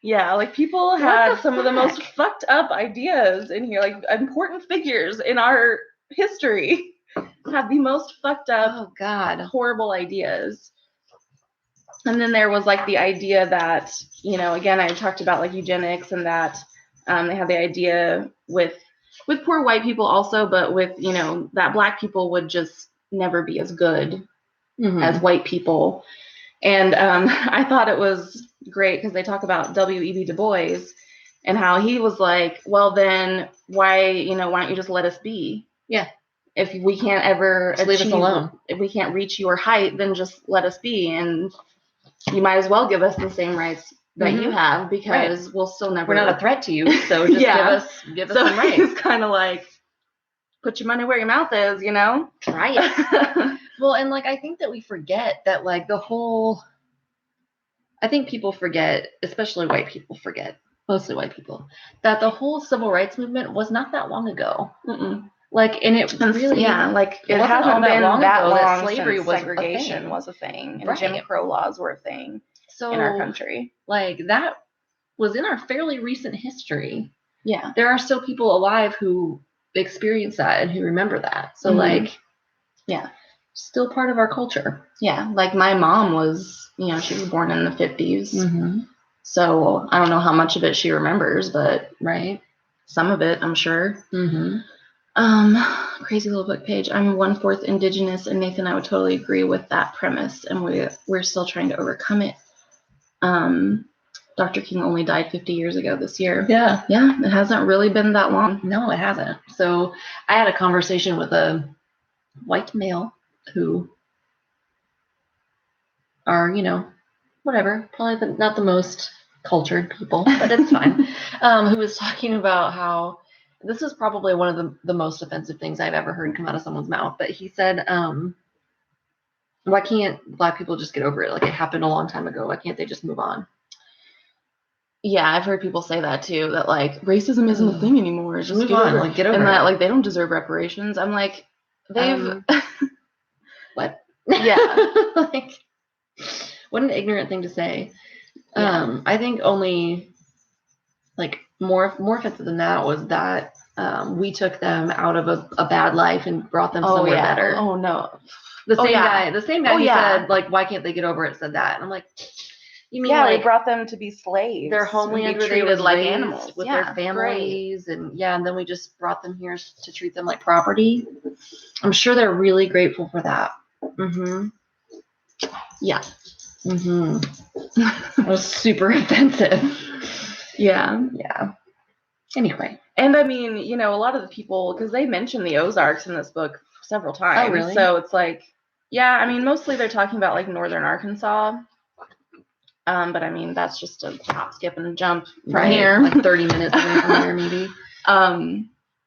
Yeah, like people had some of the most fucked up ideas in here, like important figures in our history have the most fucked up, horrible ideas. And then there was like the idea that, again, I talked about like eugenics, and that they had the idea with poor white people also, but with, that black people would just never be as good as white people. And I thought it was great because they talk about W.E.B. Du Bois and how he was like, well, then why don't you just let us be? Yeah. If we can't ever leave us alone, if we can't reach your height, then just let us be, and you might as well give us the same rights that you have, because we'll still never. We're not a threat to you, so just give us some rights. It's kind of like, put your money where your mouth is, Try it. Well, and like I think that we forget that like I think people forget, especially white people forget, mostly white people, that the whole civil rights movement was not that long ago. Like, and it really, it hasn't been that long that slavery was segregation was a thing, and Jim Crow laws were a thing in our country. Like, that was in our fairly recent history. Yeah. There are still people alive who experienced that and who remember that. So, still part of our culture. Yeah. Like, my mom was, she was born in the 50s. So, I don't know how much of it she remembers, but some of it, I'm sure. Crazy little book page. I'm 1/4 Indigenous, and Nathan, I would totally agree with that premise, and we're still trying to overcome it. Dr. King only died 50 years ago this year. Yeah, it hasn't really been that long. No, it hasn't. So I had a conversation with a white male who are, whatever, probably not the most cultured people, but it's fine. Who was talking about how this is probably one of the most offensive things I've ever heard come out of someone's mouth. But he said, why can't black people just get over it? Like, it happened a long time ago. Why can't they just move on? Yeah, I've heard people say that too, that like racism isn't a thing anymore. Just move on, like get over it. And that like they don't deserve reparations. I'm like, they've what? Yeah. Like, what an ignorant thing to say. Yeah. I think only like more offensive than that was that we took them out of a bad life and brought them somewhere better. Oh no. The same guy who said, like, why can't they get over it, said that. And I'm like, you mean like, they brought them to be slaves. Their homeland where they were like animals with their families, and and then we just brought them here to treat them like property. I'm sure they're really grateful for that. Yeah. It was super offensive. Yeah. Anyway. And I mean, a lot of the people, because they mention the Ozarks in this book several times. Oh, really? So it's like, Yeah, I mean, mostly they're talking about like northern Arkansas. But I mean, that's just a hop, skip, and a jump from here. Like 30 minutes away from here, maybe.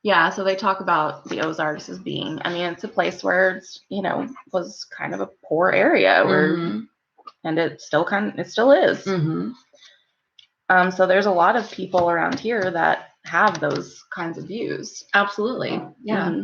Yeah, so they talk about the Ozarks as being, I mean, it's a place where it's, you know, was kind of a poor area where, and it still is. So there's a lot of people around here that have those kinds of views. Absolutely. Yeah.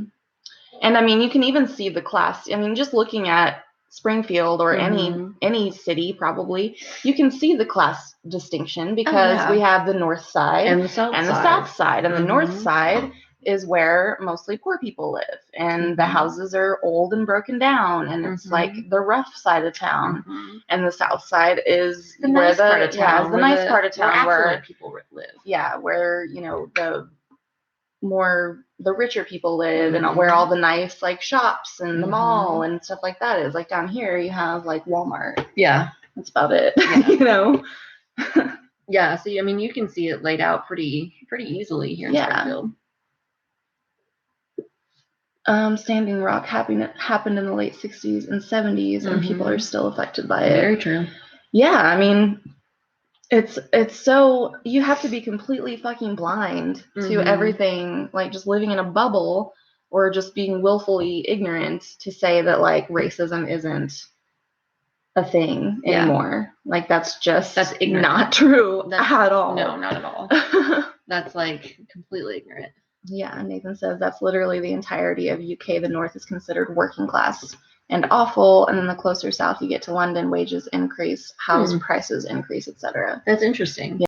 And I mean, you can even see the class. I mean, just looking at Springfield or any city, probably, you can see the class distinction because we have the north side and the south side. And the north side is where mostly poor people live. And the houses are old and broken down. And it's like the rough side of town. And the south side is the nice part of town. The nice part of town where people live. Yeah, where, you know, the richer people live and where all the nice like shops and the mall and stuff like that is. Like down here you have like Walmart. Yeah. That's about it. Yeah. You know? Yeah, so I mean you can see it laid out pretty easily here in Springfield. Standing Rock happened in the late 60s and 70s and people are still affected by it. Very true. Yeah, I mean, it's so, you have to be completely fucking blind to everything, like just living in a bubble or just being willfully ignorant to say that like racism isn't a thing anymore. Like that's not true at all. No, not at all. That's like completely ignorant. Yeah, Nathan says that's literally the entirety of UK. The North is considered working class and awful, and then the closer south you get to London, wages increase, house prices increase, etc. That's interesting. Yeah.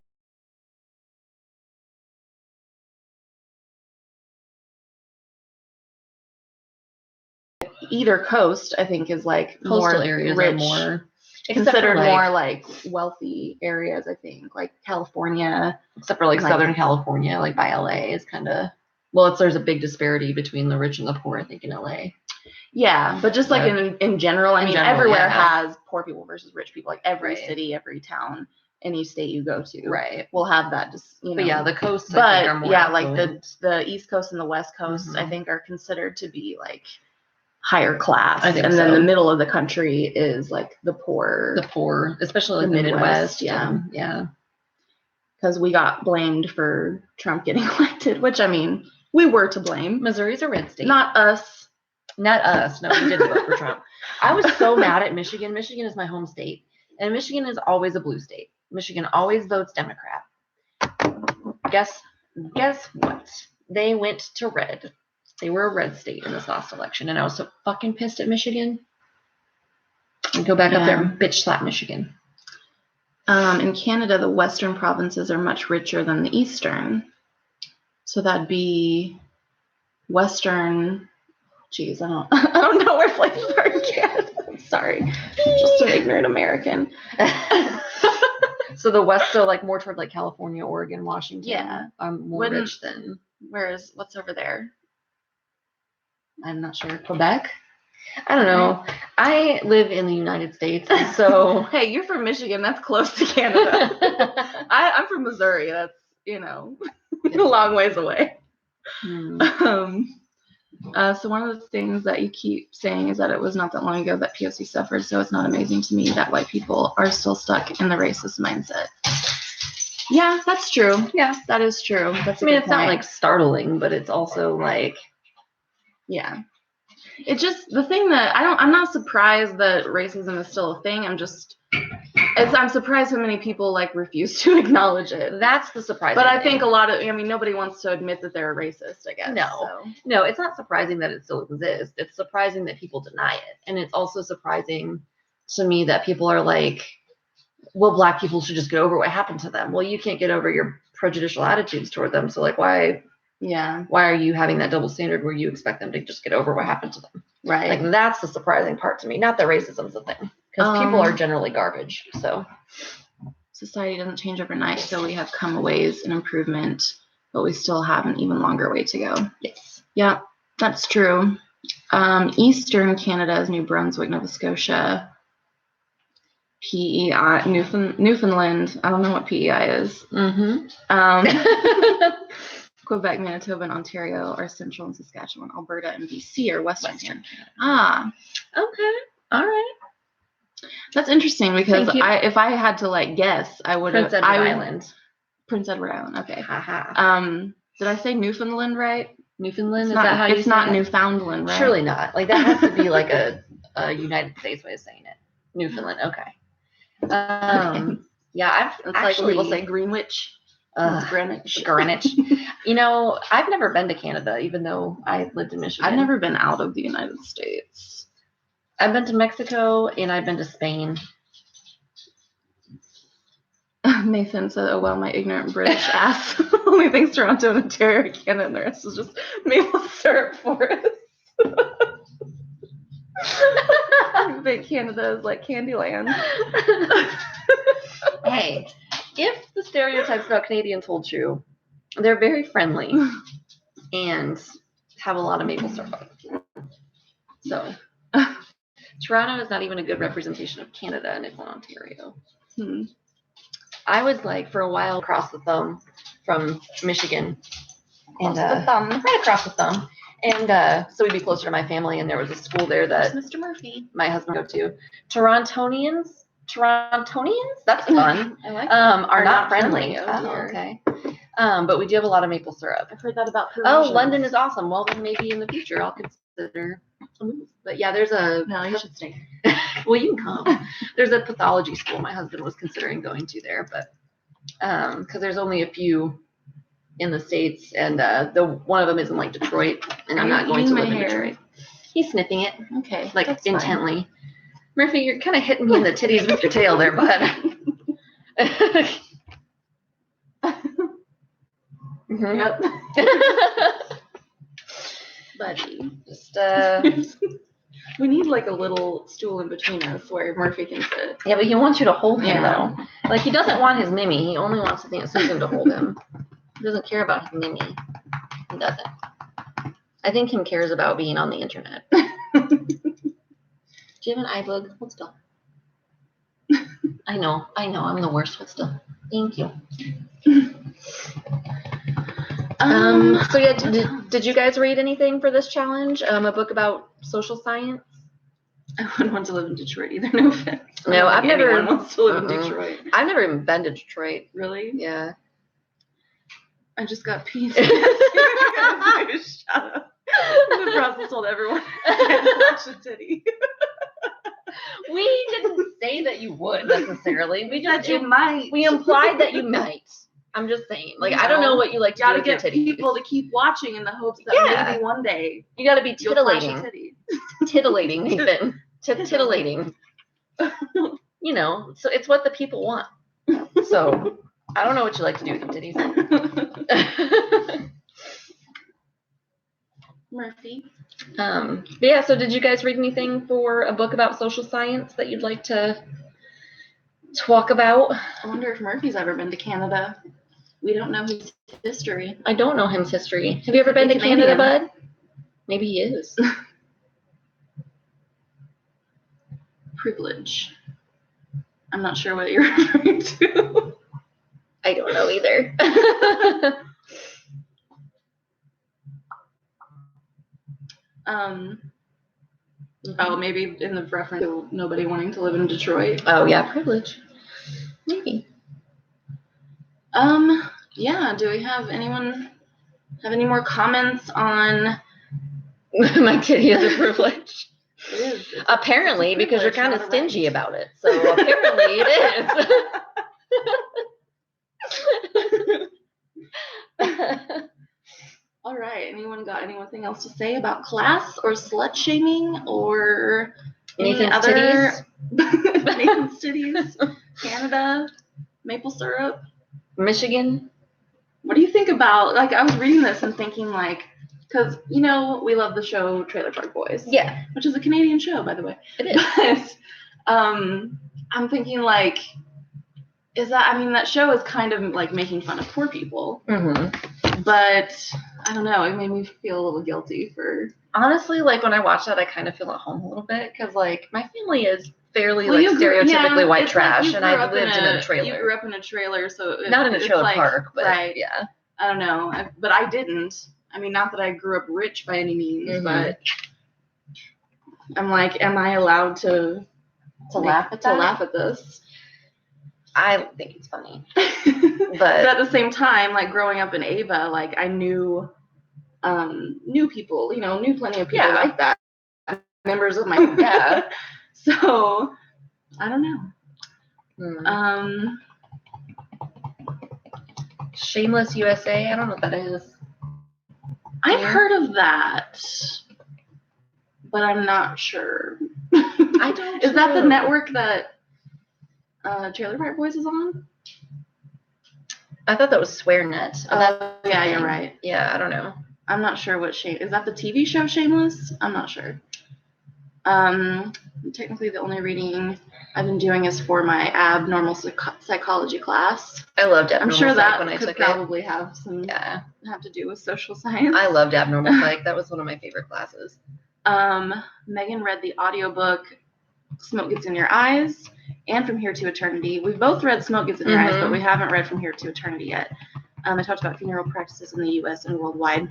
Either coast, I think, is like coastal more areas rich, are more considered more like wealthy areas. I think, like California, except for like Southern California, like by LA, is kind of there's a big disparity between the rich and the poor. I think in LA. Yeah, but just like in general, I mean, everywhere has poor people versus rich people. Like every city, every town, any state you go to, will have that. Just But yeah, the coasts, but I think, are more like the East Coast and the West Coast, I think, are considered to be like higher class, and then the middle of the country is like the poor, especially like the Midwest. Yeah, because we got blamed for Trump getting elected, which I mean, we were to blame. Missouri's a red state, not us. No, we didn't vote for Trump. I was so mad at Michigan. Michigan is my home state, and Michigan is always a blue state. Michigan always votes Democrat. Guess what? They went to red. They were a red state in this last election, and I was so fucking pissed at Michigan. And go back up there and bitch slap Michigan. In Canada, the western provinces are much richer than the eastern. So that'd be western. Geez, I don't know where places are in Canada. I'm sorry. Just an ignorant American. So the west, so like more toward like California, Oregon, Washington. Yeah. More rich than. What's over there? I'm not sure. Quebec? I don't know. I live in the United States, so hey, you're from Michigan. That's close to Canada. I'm from Missouri. That's a long ways away. So one of the things that you keep saying is that it was not that long ago that POC suffered. So it's not amazing to me that white people are still stuck in the racist mindset. Yeah, that's true. Yeah, that is true. That's I mean, it's not like startling, but it's also like. Yeah. It just, the thing that I'm not surprised that racism is still a thing. I'm surprised how many people like refuse to acknowledge it. That's the surprising But I think a lot of, nobody wants to admit that they're a racist, I guess. No, it's not surprising that it still exists. It's surprising that people deny it. And it's also surprising to me that people are like, well, Black people should just get over what happened to them. Well, you can't get over your prejudicial attitudes toward them. So like, why are you having that double standard where you expect them to just get over what happened to them? Right. Like that's the surprising part to me. Not that racism's a thing, because people are generally garbage. So society doesn't change overnight, so we have come a ways in improvement, but we still have an even longer way to go. Yes. Yeah, that's true. Eastern Canada is New Brunswick, Nova Scotia. PEI, Newfoundland. I don't know what PEI is. Quebec, Manitoba, and Ontario are central, and Saskatchewan, Alberta, and BC are western Canada. Okay. All right. That's interesting because Thank you. if I had to like guess, I would have Prince Edward Island. Prince Edward Island. Okay. Haha. Did I say Newfoundland right? Newfoundland, It's is that how you say it? It's not Newfoundland, right? Surely not. Like that has to be like a United States way of saying it. Newfoundland. Okay. Yeah, It's like when people say Greenwich. It's Greenwich. Greenwich. You know, I've never been to Canada, even though I lived in Michigan. I've never been out of the United States. I've been to Mexico and I've been to Spain. Nathan said, "Oh well, my ignorant British ass only thinks Toronto and Ontario are Canada, and the rest is just maple syrup forest." I think Canada is like Candyland. Hey, if the stereotypes about Canadians hold true, they're very friendly and have a lot of maple syrup. So, Toronto is not even a good representation of Canada, and it's in Ontario. I was like for a while across the thumb from Michigan, and right across the thumb, and so we'd be closer to my family. And there was a school there that Mr. Murphy, my husband go to. Torontonians, that's fun. I like are not friendly. Oh, okay. But we do have a lot of maple syrup. I've heard that about Parisians. Oh, London is awesome. Well, then maybe in the future I'll consider a move. But yeah, there's a. No, you should stay. Well, you can come. There's a pathology school my husband was considering going to there, but because there's only a few in the States, and the one of them is in like Detroit, and I'm not going to live in Detroit. He's sniffing it. Okay. Like intently. Fine. Murphy, you're kind of hitting me in the titties with your tail there, bud. Yep. Buddy. Just we need like a little stool in between us where Murphy can sit. Yeah, but he wants you to hold him though. Like he doesn't want his Mimi. He only wants Aunt Susan to hold him. He doesn't care about his Mimi. He doesn't. I think Kim cares about being on the internet. Do you have an eye bug? Hold still. I know. I'm the worst. Hold still. Thank you. So yeah, did you guys read anything for this challenge? A book about social science? I wouldn't want to live in Detroit either. No offense. No, I've never. Anyone wants to live in Detroit. I've never even been to Detroit. Really? Yeah. I just got peed. Shut up. The process told everyone to watch a titty. We didn't say that you would necessarily. We just you might. We implied that you might. I'm just saying. Like, I don't know what you like to do with your titties. People to keep watching in the hopes that maybe one day you got to be titillating. Titillating, Nathan. Titillating. You know, so it's what the people want. So I don't know what you like to do with your titties. Murphy. But yeah, so did you guys read anything for a book about social science that you'd like to talk about? I wonder if Murphy's ever been to Canada. We don't know his history. I don't know his history. Have you ever been to Canada, bud? Maybe he is. Privilege. I'm not sure what you're referring to. I don't know either. Oh, maybe in the reference to nobody wanting to live in Detroit. Oh yeah, privilege. Maybe. Yeah. Do we have anyone have any more comments on my titty is a privilege? It is. Apparently, because you're kind of stingy about it. So apparently it is. All right. Anyone got anything else to say about class or slut shaming or any other Nathan's titties, Canada, maple syrup, Michigan? What do you think about, like, I was reading this and thinking, like, because, you know, we love the show Trailer Park Boys. Yeah. Which is a Canadian show, by the way. It is. But I'm thinking, like, that show is kind of, like, making fun of poor people. Mm-hmm. But, I don't know, it made me feel a little guilty for... Honestly, like, when I watch that, I kind of feel at home a little bit, because, like, my family is fairly, stereotypically white trash, and I've lived in a trailer. You grew up in a trailer, so... Not in a trailer park, but, right. Yeah. I don't know, but I didn't. I mean, not that I grew up rich by any means, but I'm like, am I allowed to laugh at that? To laugh at this? I think it's funny. But at the same time, like growing up in Ava, like I knew people, knew plenty of people like that. Members of my Yeah. So I don't know. Shameless USA. I don't know what that is. I've heard of that, but I'm not sure. I don't. Is that the network that Trailer Park Boys is on? I thought that was SwearNet. Yeah, you're right. Yeah, I don't know. I'm not sure what is that the TV show Shameless? I'm not sure. Technically the only reading I've been doing is for my abnormal psychology class. I loved abnormal I'm sure that when I took probably have some have to do with social science. I loved abnormal psych. That was one of my favorite classes. Megan read the audiobook Smoke Gets in Your Eyes and From Here to Eternity. We've both read Smoke Gets in Your Eyes, but we haven't read From Here to Eternity yet. I talked about funeral practices in the U.S. and worldwide.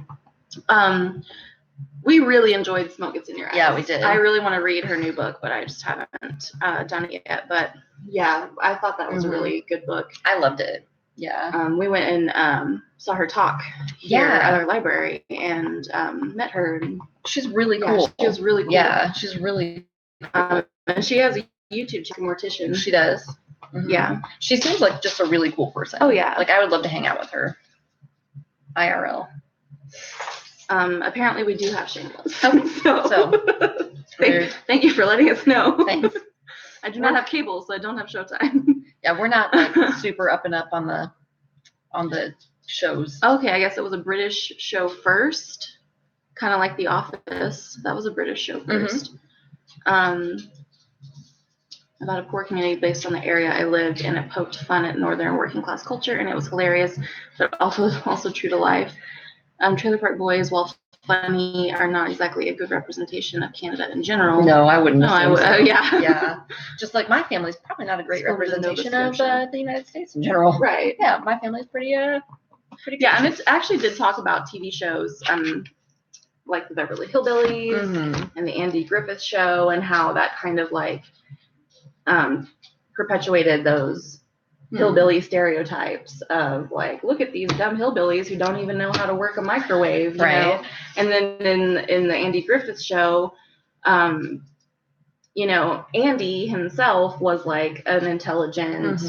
We really enjoyed Smoke Gets in Your Eyes. Yeah, we did. I really want to read her new book, but I just haven't done it yet. But yeah, I thought that was a really good book. I loved it. Yeah. We went and saw her talk here at our library and met her. And she's really cool. She was really cool. Yeah, she's really cool. And she has a YouTube channel, Mortician. She does. Mm-hmm. Yeah. She seems like just a really cool person. Oh, yeah. Like, I would love to hang out with her. IRL. Apparently we do have Shameless. So thank you for letting us know. Thanks. I do not have cable, so I don't have Showtime. Yeah, we're not like super up and up on the shows. Okay, I guess it was a British show first, kind of like The Office. That was a British show first. About a poor community based on the area I lived in. It poked fun at northern working class culture, and it was hilarious, but also true to life. Trailer Park Boys, while funny, are not exactly a good representation of Canada in general. No, I wouldn't. Yeah. Just like my family's probably not a great representation of the United States in general. Right. Yeah, my family's pretty good. Yeah, and it actually did talk about TV shows, like the Beverly Hillbillies and the Andy Griffith Show, and how that kind of like perpetuated those hillbilly stereotypes of like, look at these dumb hillbillies who don't even know how to work a microwave, you know? And then in the Andy Griffith Show, Andy himself was like an intelligent,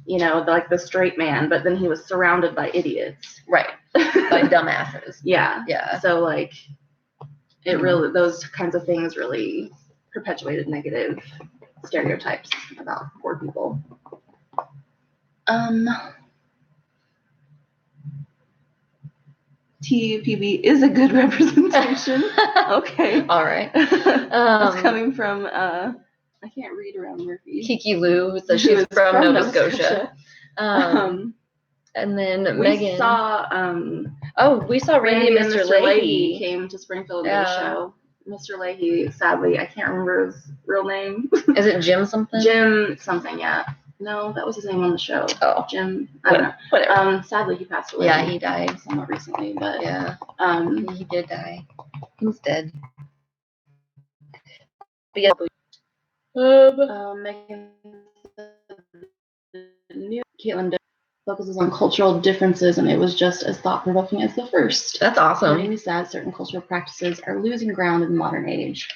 like the straight man, but then he was surrounded by idiots. Right. Like dumbasses. Yeah. Yeah. So like it really, those kinds of things really perpetuated negative stereotypes about poor people. TPB is a good representation. Okay. All right. It's coming from I can't read around Murphy. Kiki Lou, so she's from Nova Scotia. And then Megan saw we saw Randy and Mr. Leahy came to Springfield to the show. Mr. Leahy, sadly, I can't remember his real name. Is it Jim something? Jim something, yeah. No, that was his name on the show. Oh. Jim, I don't know. Whatever. Sadly, he passed away. Yeah, he died somewhat recently, but yeah. He did die. He's dead. But yeah. Megan, Caitlin focuses on cultural differences, and it was just as thought-provoking as the first. That's awesome. It made me sad certain cultural practices are losing ground in the modern age.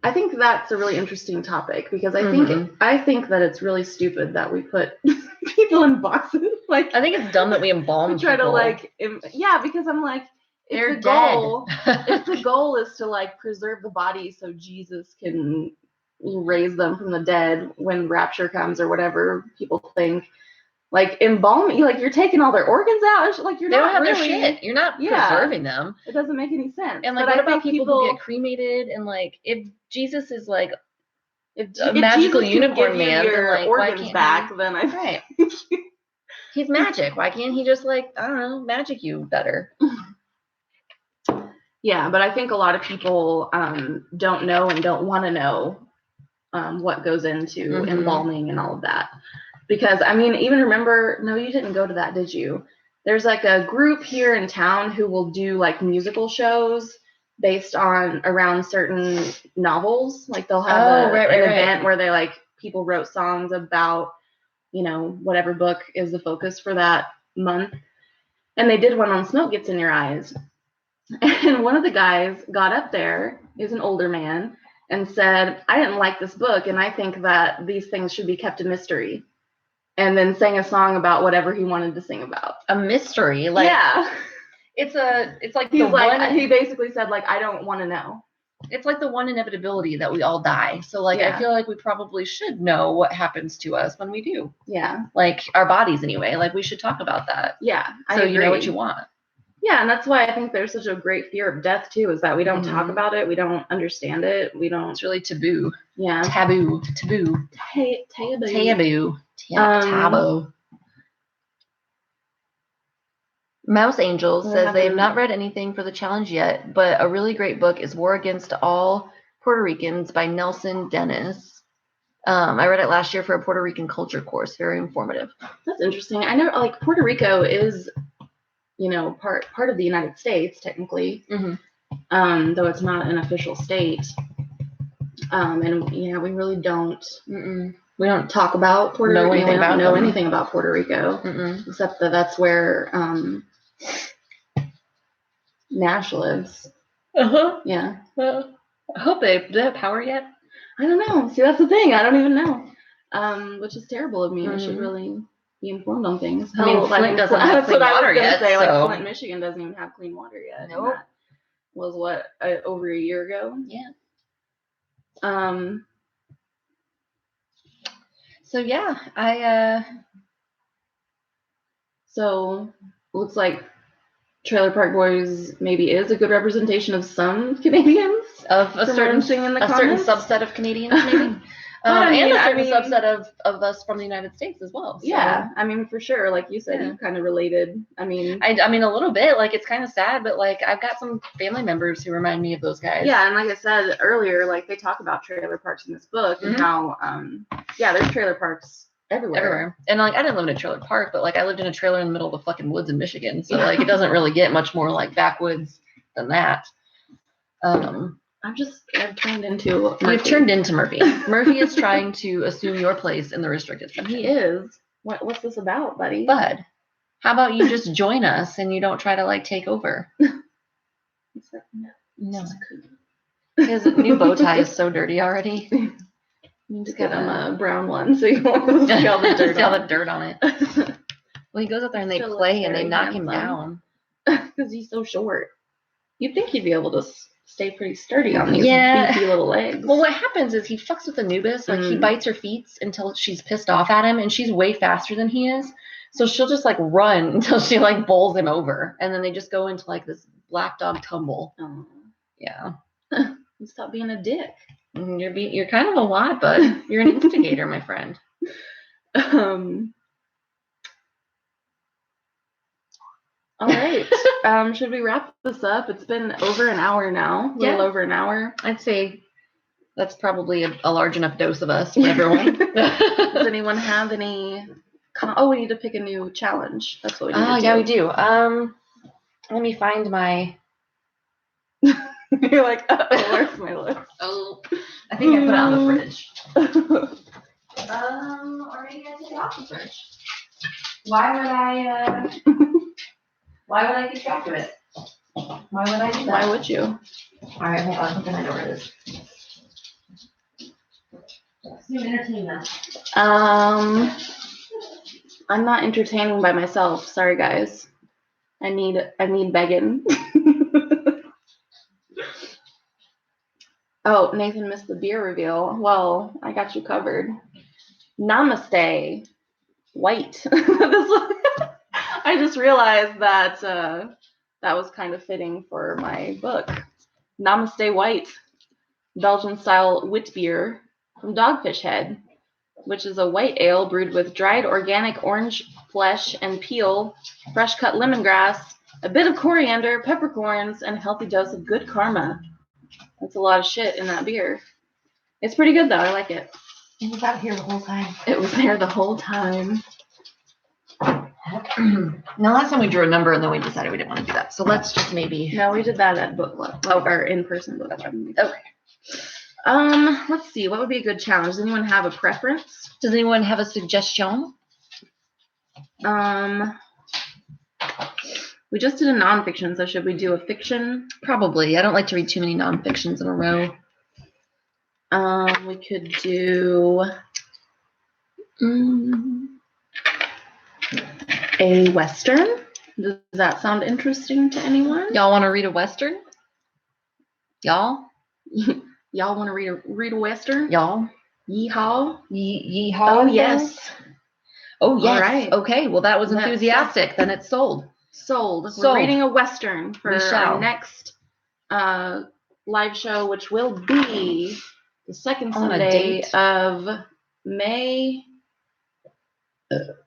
I think that's a really interesting topic because I think that it's really stupid that we put people in boxes. Like, I think it's dumb that we embalm we try people. To because I'm like, they're dead. If the goal is to like preserve the body so Jesus can raise them from the dead when rapture comes or whatever people think, like embalming, like you're taking all their organs out, and like you're they not don't have really, their shit. You're not preserving them. It doesn't make any sense. And like, what about people who get cremated? And like, if Jesus is like a magical unicorn man, your then like organs back, then right. He's magic. Why can't he just like, I don't know, magic you better? Yeah, but I think a lot of people don't know and don't want to know what goes into embalming and all of that. Because, I mean, even remember, no, you didn't go to that, did you? there's like a group here in town who will do like musical shows based on around certain novels. Like they'll have an event where they like people wrote songs about, you know, whatever book is the focus for that month. And they did one on Smoke Gets in Your Eyes. And one of the guys got up there, is an older man, and said, I didn't like this book, and I think that these things should be kept a mystery. And then sang a song about whatever he wanted to sing about. A mystery? Like, yeah. It's like he's like, one, he basically said, like, I don't want to know. It's like the one inevitability that we all die. So, like, I feel like we probably should know what happens to us when we do. Yeah. Like, our bodies anyway. Like, we should talk about that. Yeah. So you know what you want. Yeah, and that's why I think there's such a great fear of death, too, is that we don't talk about it. We don't understand it. We don't. It's really taboo. Yeah. Taboo. Taboo. Taboo. Mouse Angel says they have not read anything for the challenge yet, but a really great book is War Against All Puerto Ricans by Nelson Dennis. I read it last year for a Puerto Rican culture course. Very informative. That's interesting. I know, like, Puerto Rico is, you know, part of the United States, technically, though it's not an official state. And, yeah, we really don't. We don't talk about Puerto Rico. We don't know anything about Puerto Rico, except that that's where Nash lives. Yeah. Well, I hope do they have power yet? I don't know. See, that's the thing. I don't even know. Which is terrible of me. I should really be informed on things. I mean, Flint doesn't have clean water yet. Say, like, Flint, Michigan doesn't even have clean water yet. Nope. That was what, over a year ago? Yeah. So yeah, So looks like Trailer Park Boys maybe is a good representation of some Canadians, of a certain subset of Canadians, maybe. And a certain subset of us from the United States as well. So. Yeah, I mean, for sure. Like you said, you kind of related. I mean, a little bit. Like, it's kind of sad, but like I've got some family members who remind me of those guys. Yeah, and like I said earlier, like they talk about trailer parks in this book and how, there's trailer parks everywhere. And like I didn't live in a trailer park, but like I lived in a trailer in the middle of the fucking woods in Michigan. So like it doesn't really get much more like backwoods than that. I've turned into Murphy. You've turned into Murphy. Murphy is trying to assume your place in the restricted section. He is. What's this about, buddy? Bud, how about you just join us and you don't try to like take over? No. His new bow tie is so dirty already. You need to get him a brown one so you won't see all the dirt on it. Well, he goes out there and they play and they knock him down. Because he's so short. You'd think he'd be able to stay pretty sturdy on these beefy little legs. Well, what happens is he fucks with Anubis. Like, he bites her feet until she's pissed off at him, and she's way faster than he is. So she'll just, like, run until she, like, bowls him over. And then they just go into, like, this black dog tumble. Oh. Yeah. Stop being a dick. You're kind of a lot, bud. You're an instigator, my friend. All right. Should we wrap this up? It's been over an hour now. A little over an hour. I'd say that's probably a large enough dose of us for everyone. Does anyone have any? We need to pick a new challenge. That's what we need to do. Yeah, we do. Let me find my. You're like, where's my list? Oh, I think I put it on the fridge. Or maybe I took it off the fridge. Why would I keep track of it? Why would I do that? Why would you? All right, hold on. I know where it is. You entertain us. I'm not entertaining by myself. Sorry, guys. I need begging. Oh, Nathan missed the beer reveal. Well, I got you covered. Namaste. White. I just realized that that was kind of fitting for my book. Namaste White. Belgian-style wit beer from Dogfish Head, which is a white ale brewed with dried organic orange flesh and peel, fresh-cut lemongrass, a bit of coriander, peppercorns, and a healthy dose of good karma. That's a lot of shit in that beer. It's pretty good, though. I like it. It was out here the whole time. It was there the whole time. Now, last time we drew a number and then we decided we didn't want to do that. So let's just maybe. No, we did that at book club. Or in-person book club. Okay. Let's see. What would be a good challenge? Does anyone have a preference? Does anyone have a suggestion? We just did a nonfiction, so should we do a fiction? Probably. I don't like to read too many nonfictions in a row. We could do a Western. Does that sound interesting to anyone? Y'all want to read a Western? Y'all? Y'all want to read a Western? Y'all? Yeehaw? Yeehaw? Oh, yes. Oh, yes. All right. Okay, well, that was enthusiastic. Then it's sold. Sold. Sold. We're reading a Western for our next live show, which will be the second Sunday of May.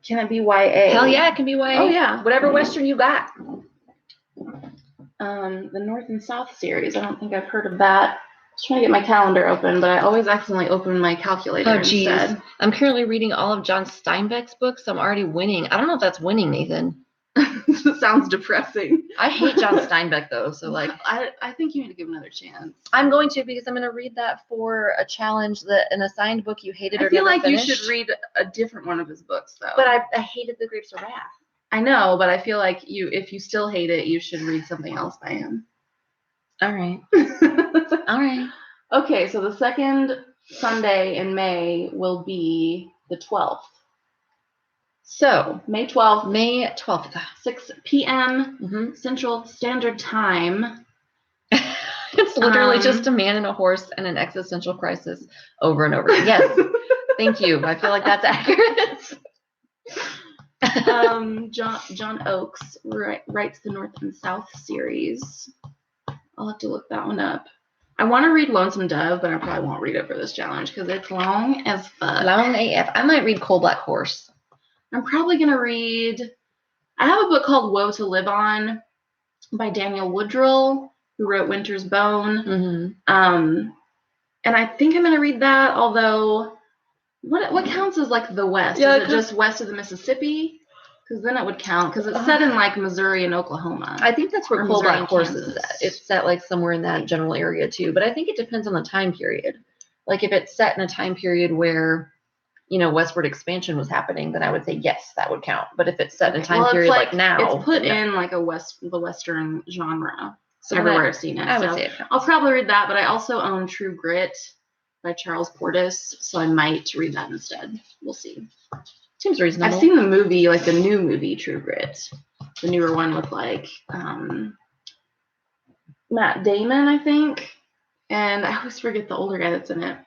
Can it be YA? Hell yeah, it can be YA. Oh, yeah. Whatever Western you got. The North and South series. I don't think I've heard of that. I was trying to get my calendar open, but I always accidentally open my calculator instead. I'm currently reading all of John Steinbeck's books, so I'm already winning. I don't know if that's winning, Nathan. Sounds depressing. I hate John Steinbeck, though, so like I think you need to give another chance. I'm going to, because I'm going to read that for a challenge, an assigned book you hated or I feel never like finished. You should read a different one of his books, though. But I hated The Grapes of Wrath. I know, but I feel like if you still hate it, you should read something else by him. All right. All right. Okay, so the second Sunday in May will be the 12th. So, May 12th. May 12th. 6 p.m. Central Standard Time. It's literally just a man and a horse and an existential crisis over and over. Yes. Thank you. I feel like that's accurate. John Oakes writes the North and South series. I'll have to look that one up. I want to read Lonesome Dove, but I probably won't read it for this challenge because it's long as fuck. Long AF. I might read Coal Black Horse. I'm probably going to read... I have a book called Woe to Live On by Daniel Woodrell, who wrote Winter's Bone. And I think I'm going to read that, although... What counts as, like, the West? Yeah, is it just west of the Mississippi? Because then it would count, because it's set in, like, Missouri and Oklahoma. I think that's where Coal Black Horse is Kansas. at. It's set, like, somewhere in that general area, too. But I think it depends on the time period. Like, if it's set in a time period where, westward expansion was happening, then I would say, yes, that would count. But if it's set in a time period like now. It's put in, like, the Western genre. So everywhere I've seen it. I would say it counts. I'll probably read that, but I also own True Grit by Charles Portis, so I might read that instead. We'll see. Seems reasonable. I've seen the movie, like the new movie, True Grit. The newer one with like Matt Damon, I think. And I always forget the older guy that's in it.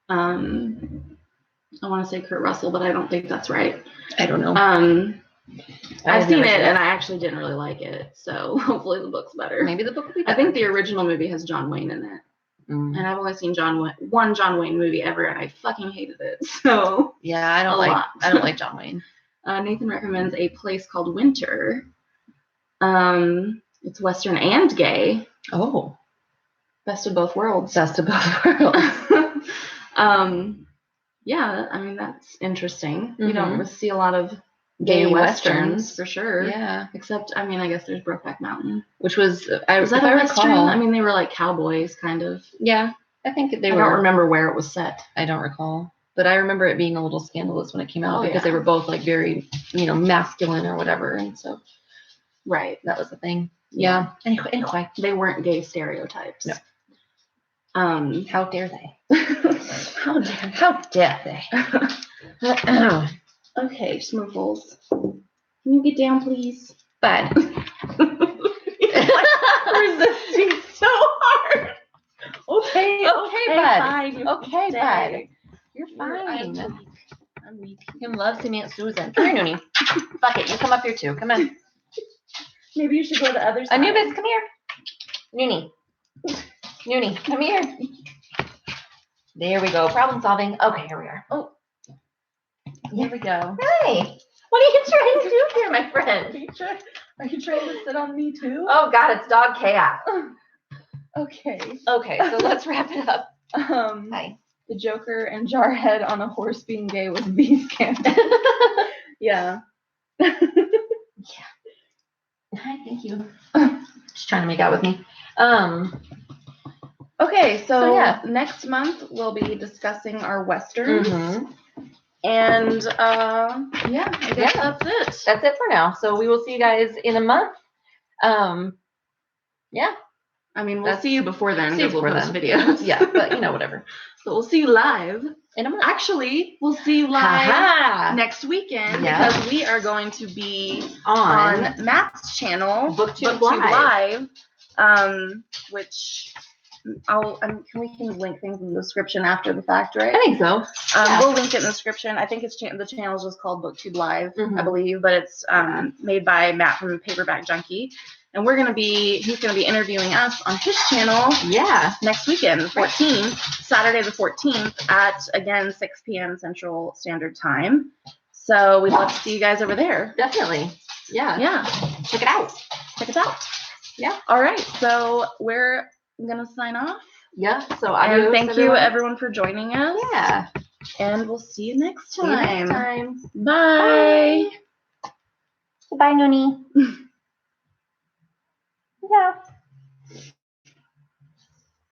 I want to say Kurt Russell, but I don't think that's right. I don't know. I've seen it and I actually didn't really like it. So hopefully the book's better. Maybe the book will be better. I think the original movie has John Wayne in it. And I've only seen one John Wayne movie ever, and I fucking hated it. So yeah, I don't like John Wayne. Nathan recommends A Place Called Winter. It's Western and gay. Oh, best of both worlds. Best of both worlds. Yeah, I mean that's interesting. You don't see a lot of gay westerns for sure. Yeah. Except, I mean, I guess there's Brokeback Mountain, which was that a western? I mean, they were like cowboys, kind of. Yeah, I think they were. I don't remember where it was set. I don't recall, but I remember it being a little scandalous when it came out because they were both like very, masculine or whatever, and so. Right. That was the thing. Yeah. Anyway, they weren't gay stereotypes. No. How dare they? How dare they? Okay, Smurfles. Can you get down, please? Bud. Resisting so hard. Okay, bud. Fine. Okay, bud. You're fine. I'm weak. Him loves to meet Susan. Come here, Noonie. Fuck it. You come up here too. Come on. Maybe you should go to the other side. Anubis, come here. Noonie, come here. There we go. Problem solving. Okay, here we are. Oh. Here we go. Hey. What are you trying to do here, my friend? Are you trying to sit on me too? Oh, God, it's dog chaos. Okay, so let's wrap it up. Hi. The Joker and Jarhead on a horse being gay was B's canon. Yeah. Hi, thank you. Just trying to make out with me. Okay, So, yeah. next month we'll be discussing our westerns. Mhm. And yeah, I guess that's it. That's it for now. So we will see you guys in a month. Yeah. I mean, we'll see you before then because we'll post then. videos. Yeah, but you know, whatever. So we'll see you live. In a month. Actually, we'll see you live next weekend because we are going to be on Matt's channel, BookTube Live, which we can link things in the description after the fact, right? I think so. We'll link it in the description. I think the channel is just called BookTube Live, I believe, but it's made by Matt from Paperback Junkie. And he's going to be interviewing us on his channel next weekend, the 14th, Saturday the 14th at, again, 6 p.m. Central Standard Time. So we'd love to see you guys over there. Definitely. Yeah. Check it out. Yeah. All right. So we're going to sign off. Yeah. So and thank you, everyone, for joining us. Yeah. And we'll see you next time. Bye. Bye, Noonie. Yeah.